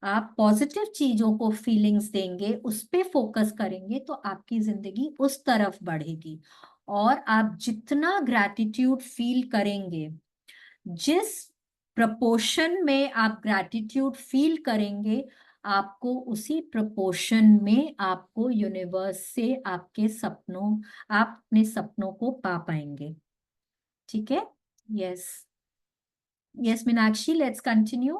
आप पॉजिटिव चीजों को फीलिंग्स देंगे, उस पे फोकस करेंगे, तो आपकी जिंदगी उस तरफ बढ़ेगी। और आप जितना ग्रैटिट्यूड फील करेंगे, जिस प्रपोर्शन में आप ग्रैटिट्यूड फील करेंगे, आपको उसी प्रपोर्शन में आपको यूनिवर्स से आप अपने सपनों को पा पाएंगे, ठीक है? Yes. Yes, Meenakshi, let's continue.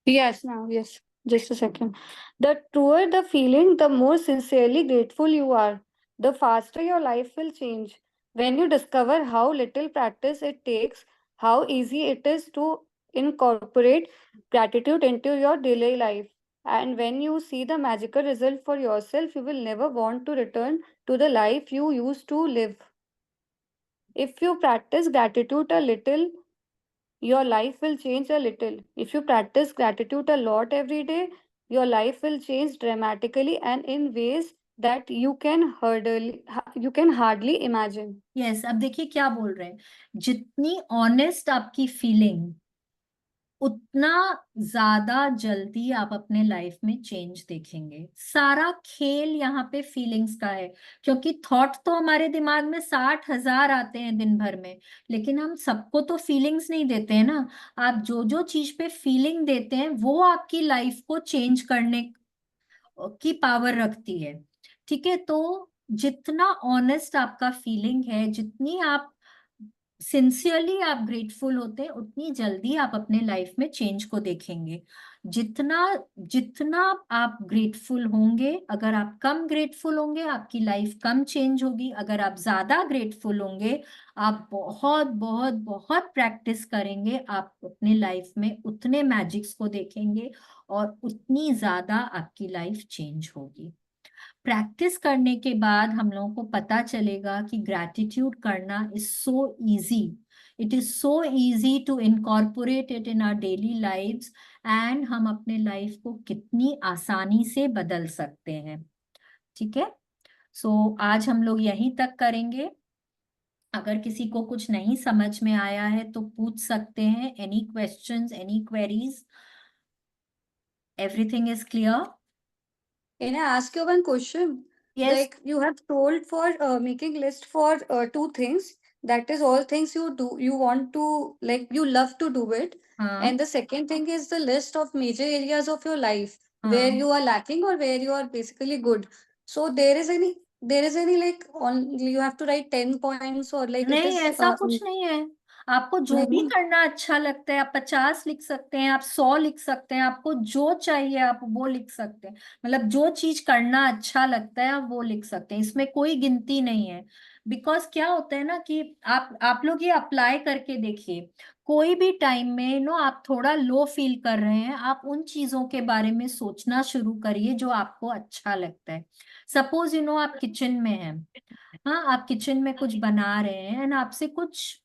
Yes, now, yes. Just a second. The truer the feeling, the more sincerely grateful you are, the faster your life will change. When you discover how little practice it takes, how easy it is to incorporate gratitude into your daily life, and when you see the magical result for yourself, you will never want to return to the life you used to live. If you practice gratitude a little, your life will change a little. If you practice gratitude a lot every day, your life will change dramatically and in ways that you can hardly imagine. Yes, अब देखिए क्या बोल रहे हैं, जितनी ऑनेस्ट आपकी फीलिंग, उतना ज्यादा जल्दी आप अपने लाइफ में चेंज देखेंगे। सारा खेल यहाँ पे फीलिंग्स का है, क्योंकि थॉट तो हमारे दिमाग में 60,000 आते हैं दिन भर में, लेकिन हम सबको तो फीलिंग्स नहीं देते हैं ना। आप जो जो चीज पे फीलिंग देते हैं वो आपकी लाइफ को चेंज करने की पावर रखती है। ठीक है, तो जितना ऑनेस्ट आपका फीलिंग है, जितनी आप सिंसियरली आप ग्रेटफुल होते हैं, उतनी जल्दी आप अपने लाइफ में चेंज को देखेंगे। जितना जितना आप ग्रेटफुल होंगे, अगर आप कम ग्रेटफुल होंगे आपकी लाइफ कम चेंज होगी, अगर आप ज्यादा ग्रेटफुल होंगे, आप बहुत बहुत बहुत प्रैक्टिस करेंगे, आप अपने लाइफ में उतने मैजिक्स को देखेंगे और उतनी ज्यादा आपकी लाइफ चेंज होगी। प्रैक्टिस करने के बाद हम लोगों को पता चलेगा कि ग्रैटिट्यूड करना is so easy. It is so easy to incorporate it in our daily lives, and हम अपने लाइफ को कितनी आसानी से बदल सकते हैं। ठीक है, सो आज हम लोग यहीं तक करेंगे। अगर किसी को कुछ नहीं समझ में आया है तो पूछ सकते हैं। Any questions, any queries? Everything is clear? Can I ask you one question? Yes. Like you have told for making list for two things. That is all things you do. You want to like you love to do it. हाँ And the second thing is the list of major areas of your life where हाँ। you are lacking or where you are basically good. So there is any like on you have to write 10 points or like it नहीं, is ऐसा कुछ नहीं है। आपको जो भी नहीं. करना अच्छा लगता है, आप 50 लिख सकते हैं, आप 100 लिख सकते हैं, आपको जो चाहिए आप वो लिख सकते हैं। मतलब जो चीज करना अच्छा लगता है आप वो लिख सकते हैं, इसमें कोई गिनती नहीं है। बिकॉज क्या होता है ना कि आप लोग ये अप्लाई करके देखिए। कोई भी टाइम में आप थोड़ा लो फील कर रहे हैं, आप उन चीजों के बारे में सोचना शुरू करिए जो आपको अच्छा लगता है। सपोज आप किचन में हैं। हाँ, आप किचन में कुछ बना रहे हैं एंड आपसे कुछ,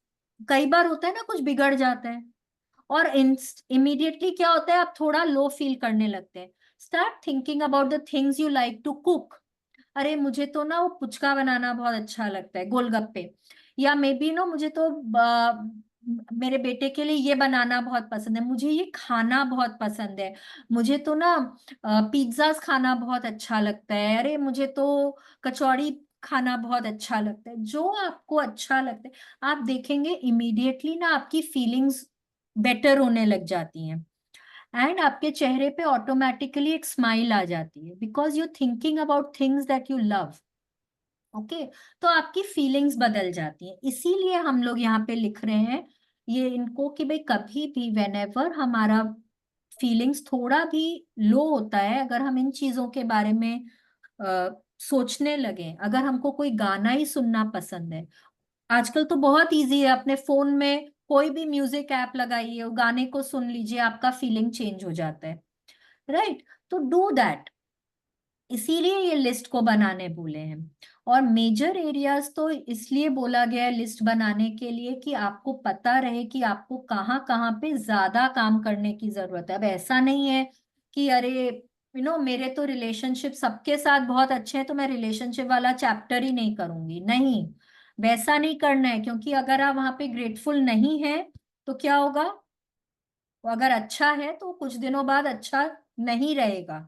कई बार होता है ना कुछ बिगड़ जाता है, और इमीडिएटली क्या होता है, आप थोड़ा लो फील करने लगते हैं। Start thinking about the things you like to cook. अरे मुझे तो वो पुचका बनाना बहुत अच्छा लगता है, गोलगप्पे। या मे बी मुझे तो मेरे बेटे के लिए ये बनाना बहुत पसंद है, मुझे ये खाना बहुत पसंद है। मुझे तो पिज्जाज खाना बहुत अच्छा लगता है। अरे मुझे तो कचौड़ी खाना बहुत अच्छा लगता है। जो आपको अच्छा लगता है, आप देखेंगे इमीडिएटली आपकी फीलिंग्स बेटर होने लग जाती हैं, एंड आपके चेहरे पे ऑटोमेटिकली एक स्माइल आ जाती है, because you thinking about things that you love. Okay, तो आपकी फीलिंग्स बदल जाती हैं। इसीलिए हम लोग यहाँ पे लिख रहे हैं ये इनको कि भाई कभी भी वेनेवर हमारा फीलिंग्स थोड़ा भी लो होता है, अगर हम इन चीजों के बारे में सोचने लगे, अगर हमको कोई गाना ही सुनना पसंद है, आजकल तो बहुत इजी है, अपने फोन में कोई भी म्यूजिक ऐप लगाइए, गाने को सुन लीजिए, आपका फीलिंग चेंज हो जाता है। राइट, तो डू दैट। इसीलिए ये लिस्ट को बनाने बोले हैं। और मेजर एरियाज तो इसलिए बोला गया है लिस्ट बनाने के लिए कि आपको पता रहे कि आपको कहाँ कहाँ पे ज्यादा काम करने की जरूरत है। अब ऐसा नहीं है कि अरे मेरे तो रिलेशनशिप सबके साथ बहुत अच्छे हैं तो मैं रिलेशनशिप वाला चैप्टर ही नहीं करूंगी। नहीं, वैसा नहीं करना है, क्योंकि अगर आप वहां पे ग्रेटफुल नहीं है तो क्या होगा, वो अगर अच्छा है तो कुछ दिनों बाद अच्छा नहीं रहेगा।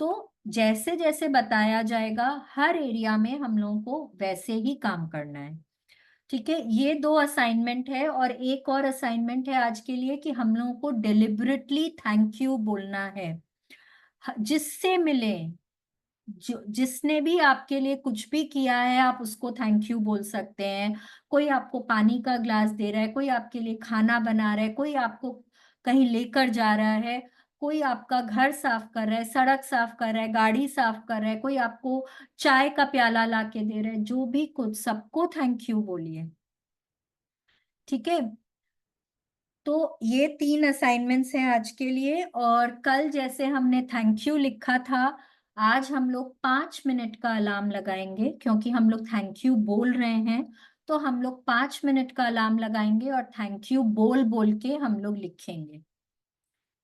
तो जैसे जैसे बताया जाएगा हर एरिया में हम लोगों को वैसे ही काम करना है। ठीक है, ये 2 असाइनमेंट है, और एक और असाइनमेंट है आज के लिए कि हम लोगों को डिलिबरेटली थैंक यू बोलना है जिससे मिले। जिसने भी आपके लिए कुछ भी किया है आप उसको थैंक यू बोल सकते हैं। कोई आपको पानी का ग्लास दे रहा है, कोई आपके लिए खाना बना रहा है, कोई आपको कहीं लेकर जा रहा है, कोई आपका घर साफ कर रहा है, सड़क साफ कर रहा है, गाड़ी साफ कर रहा है, कोई आपको चाय का प्याला ला के दे रहा है, जो भी कुछ, सबको थैंक यू बोलिए। ठीक है, तो ये 3 असाइनमेंट्स हैं आज के लिए। और कल जैसे हमने थैंक यू लिखा था, आज हम लोग 5 मिनट का अलार्म लगाएंगे, क्योंकि हम लोग थैंक यू बोल रहे हैं। तो हम लोग 5 मिनट का अलार्म लगाएंगे और थैंक यू बोल बोल के हम लोग लिखेंगे।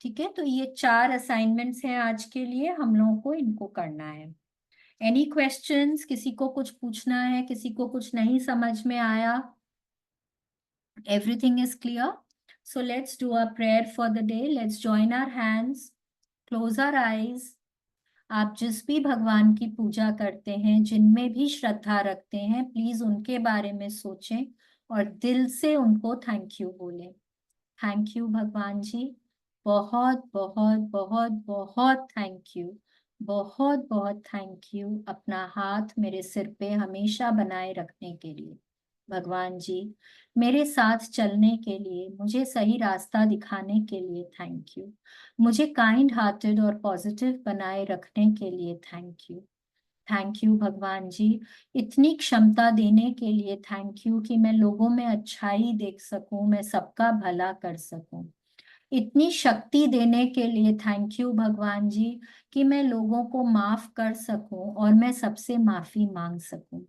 ठीक है, तो ये 4 असाइनमेंट्स हैं आज के लिए, हम लोगों को इनको करना है। Any questions? किसी को कुछ पूछना है? किसी को कुछ नहीं समझ में आया? Everything is clear? So let's do a prayer for the day. Let's join our hands, close our eyes. आप जिस भी भगवान की पूजा करते हैं, जिनमें भी श्रद्धा रखते हैं, प्लीज उनके बारे में सोचें और दिल से उनको थैंक यू बोलें। थैंक यू भगवान जी, बहुत बहुत बहुत बहुत थैंक यू, बहुत बहुत थैंक यू अपना हाथ मेरे सिर पे हमेशा बनाए रखने के लिए। भगवान जी, मेरे साथ चलने के लिए, मुझे सही रास्ता दिखाने के लिए थैंक यू। मुझे काइंड हार्टेड और पॉजिटिव बनाए रखने के लिए थैंक यू। थैंक यू भगवान जी, इतनी क्षमता देने के लिए थैंक यू कि मैं लोगों में अच्छाई देख सकूं, मैं सबका भला कर सकूं। इतनी शक्ति देने के लिए थैंक यू भगवान जी कि मैं लोगों को माफ कर सकूं और मैं सबसे माफी मांग सकूं।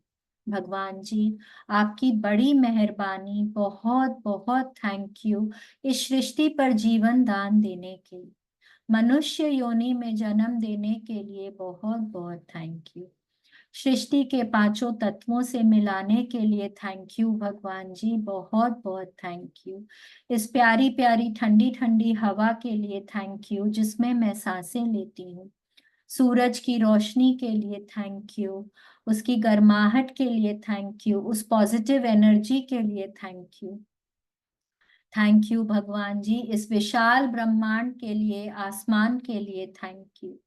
भगवान जी, आपकी बड़ी मेहरबानी, बहुत बहुत थैंक यू इस सृष्टि पर जीवन दान देने के लिए, मनुष्य योनि में जन्म देने के लिए बहुत बहुत थैंक यू। सृष्टि के 5 तत्वों से मिलाने के लिए थैंक यू भगवान जी, बहुत बहुत थैंक यू। इस प्यारी प्यारी ठंडी ठंडी हवा के लिए थैंक यू, जिसमें मैं सांसें लेती हूँ। सूरज की रोशनी के लिए थैंक यू, उसकी गर्माहट के लिए थैंक यू, उस पॉजिटिव एनर्जी के लिए थैंक यू। थैंक यू भगवान जी, इस विशाल ब्रह्मांड के लिए, आसमान के लिए थैंक यू।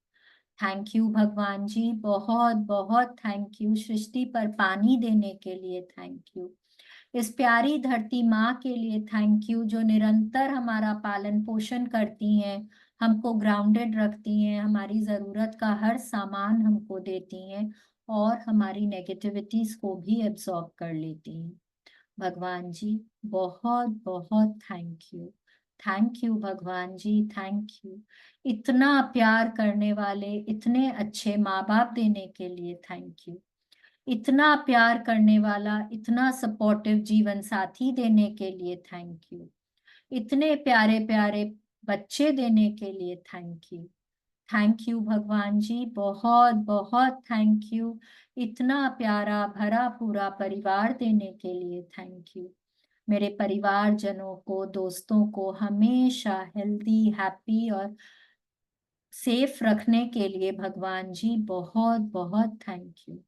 थैंक यू भगवान जी, बहुत बहुत थैंक यू। सृष्टि पर पानी देने के लिए थैंक यू। इस प्यारी धरती माँ के लिए थैंक यू, जो निरंतर हमारा पालन पोषण करती हैं, हमको ग्राउंडेड रखती हैं, हमारी जरूरत का हर सामान हमको देती हैं और हमारी नेगेटिविटीज को भी एब्जॉर्ब कर लेती हैं। भगवान जी, बहुत बहुत थैंक यू। थैंक यू भगवान जी, थैंक यू। इतना प्यार करने वाले, इतने अच्छे माँ बाप देने के लिए थैंक यू। इतना प्यार करने वाला, इतना सपोर्टिव जीवन साथी देने के लिए थैंक यू। इतने प्यारे प्यारे बच्चे देने के लिए थैंक यू। थैंक यू भगवान जी, बहुत बहुत थैंक यू। इतना प्यारा भरा पूरा परिवार देने के लिए थैंक यू। मेरे परिवारजनों को, दोस्तों को हमेशा हेल्दी, हैप्पी और सेफ रखने के लिए भगवान जी, बहुत बहुत थैंक यू।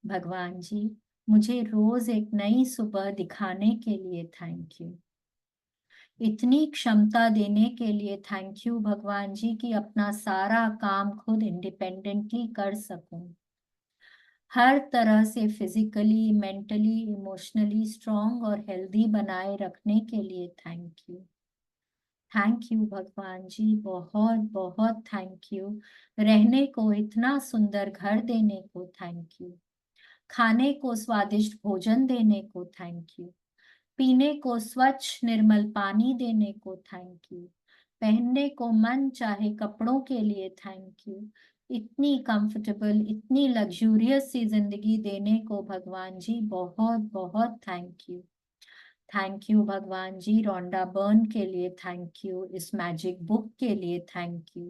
भगवान जी, मुझे रोज एक नई सुबह दिखाने के लिए थैंक यू। इतनी क्षमता देने के लिए थैंक यू भगवान जी कि अपना सारा काम खुद इंडिपेंडेंटली कर सकूं। हर तरह से फिजिकली, मेंटली, इमोशनली स्ट्रांग और हेल्दी बनाए रखने के लिए थैंक यू। थैंक यू भगवान जी, बहुत बहुत थैंक यू। रहने को इतना सुंदर घर देने को थैंक यू। खाने को स्वादिष्ट भोजन देने को थैंक यू। पीने को स्वच्छ निर्मल पानी देने को थैंक यू। पहनने को मन चाहे कपड़ों के लिए थैंक यू। इतनी कंफर्टेबल, इतनी लग्जूरियस सी जिंदगी देने को भगवान जी, बहुत बहुत थैंक यू। थैंक यू भगवान जी, रोंडा बर्न के लिए थैंक यू। इस मैजिक बुक के लिए थैंक यू।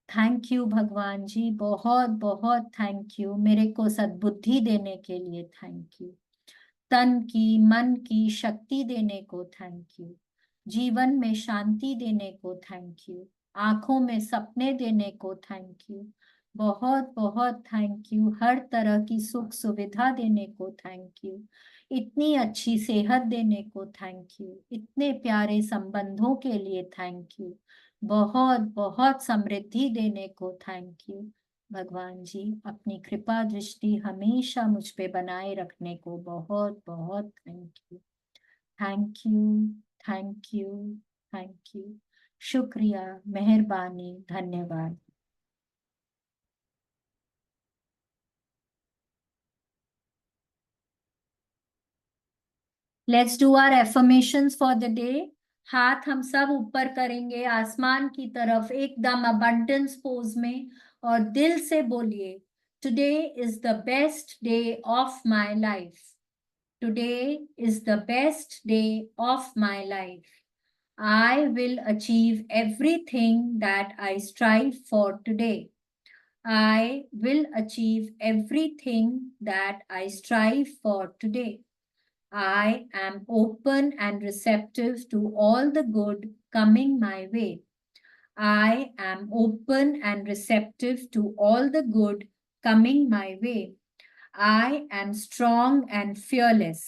थैंक यू भगवान जी, बहुत बहुत थैंक यू। मेरे को सद्बुद्धि देने के लिए थैंक यू। तन की, मन की शक्ति देने को थैंक यू। जीवन में शांति देने को थैंक यू। आंखों में सपने देने को थैंक यू। बहुत बहुत थैंक यू। हर तरह की सुख सुविधा देने को थैंक यू। इतनी अच्छी सेहत देने को थैंक यू। इतने प्यारे संबंधों के लिए थैंक यू। बहुत बहुत समृद्धि देने को थैंक यू। भगवान जी अपनी कृपा दृष्टि हमेशा मुझ पे बनाए रखने को बहुत बहुत thank you, thank you, thank you, thank you. शुक्रिया, मेहरबानी, धन्यवाद। Let's do our affirmations for the day. हाथ हम सब ऊपर करेंगे आसमान की तरफ एकदम अबंडेंस पोज में, और दिल से बोलिए, today is the best day of my life. Today is the best day of my life. I will achieve everything that I strive for today. I will achieve everything that I strive for today. I am open and receptive to all the good coming my way. I am open and receptive to all the good coming my way. I am strong and fearless.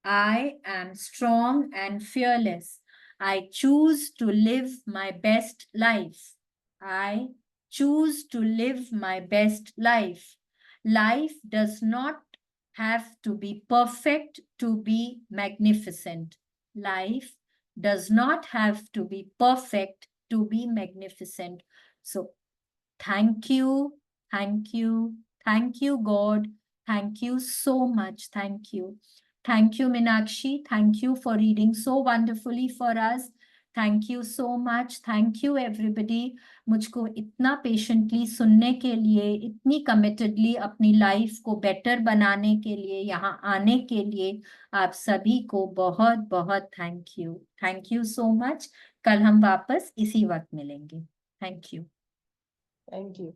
I am strong and fearless. I choose to live my best life. I choose to live my best life. Life does not have to be perfect to be magnificent. Life does not have to be perfect to be magnificent. So, thank you, thank you, thank you, God. Thank you so much. Thank you. Thank you, Meenakshi. Thank you for reading so wonderfully for us. Thank you so much. Thank you, everybody. मुझको इतना पेशेंटली सुनने के लिए, इतनी कमिटेडली अपनी लाइफ को बेटर बनाने के लिए, यहाँ आने के लिए आप सभी को बहुत बहुत thank you. Thank you so much. कल हम वापस इसी वक्त मिलेंगे। Thank you. Thank you.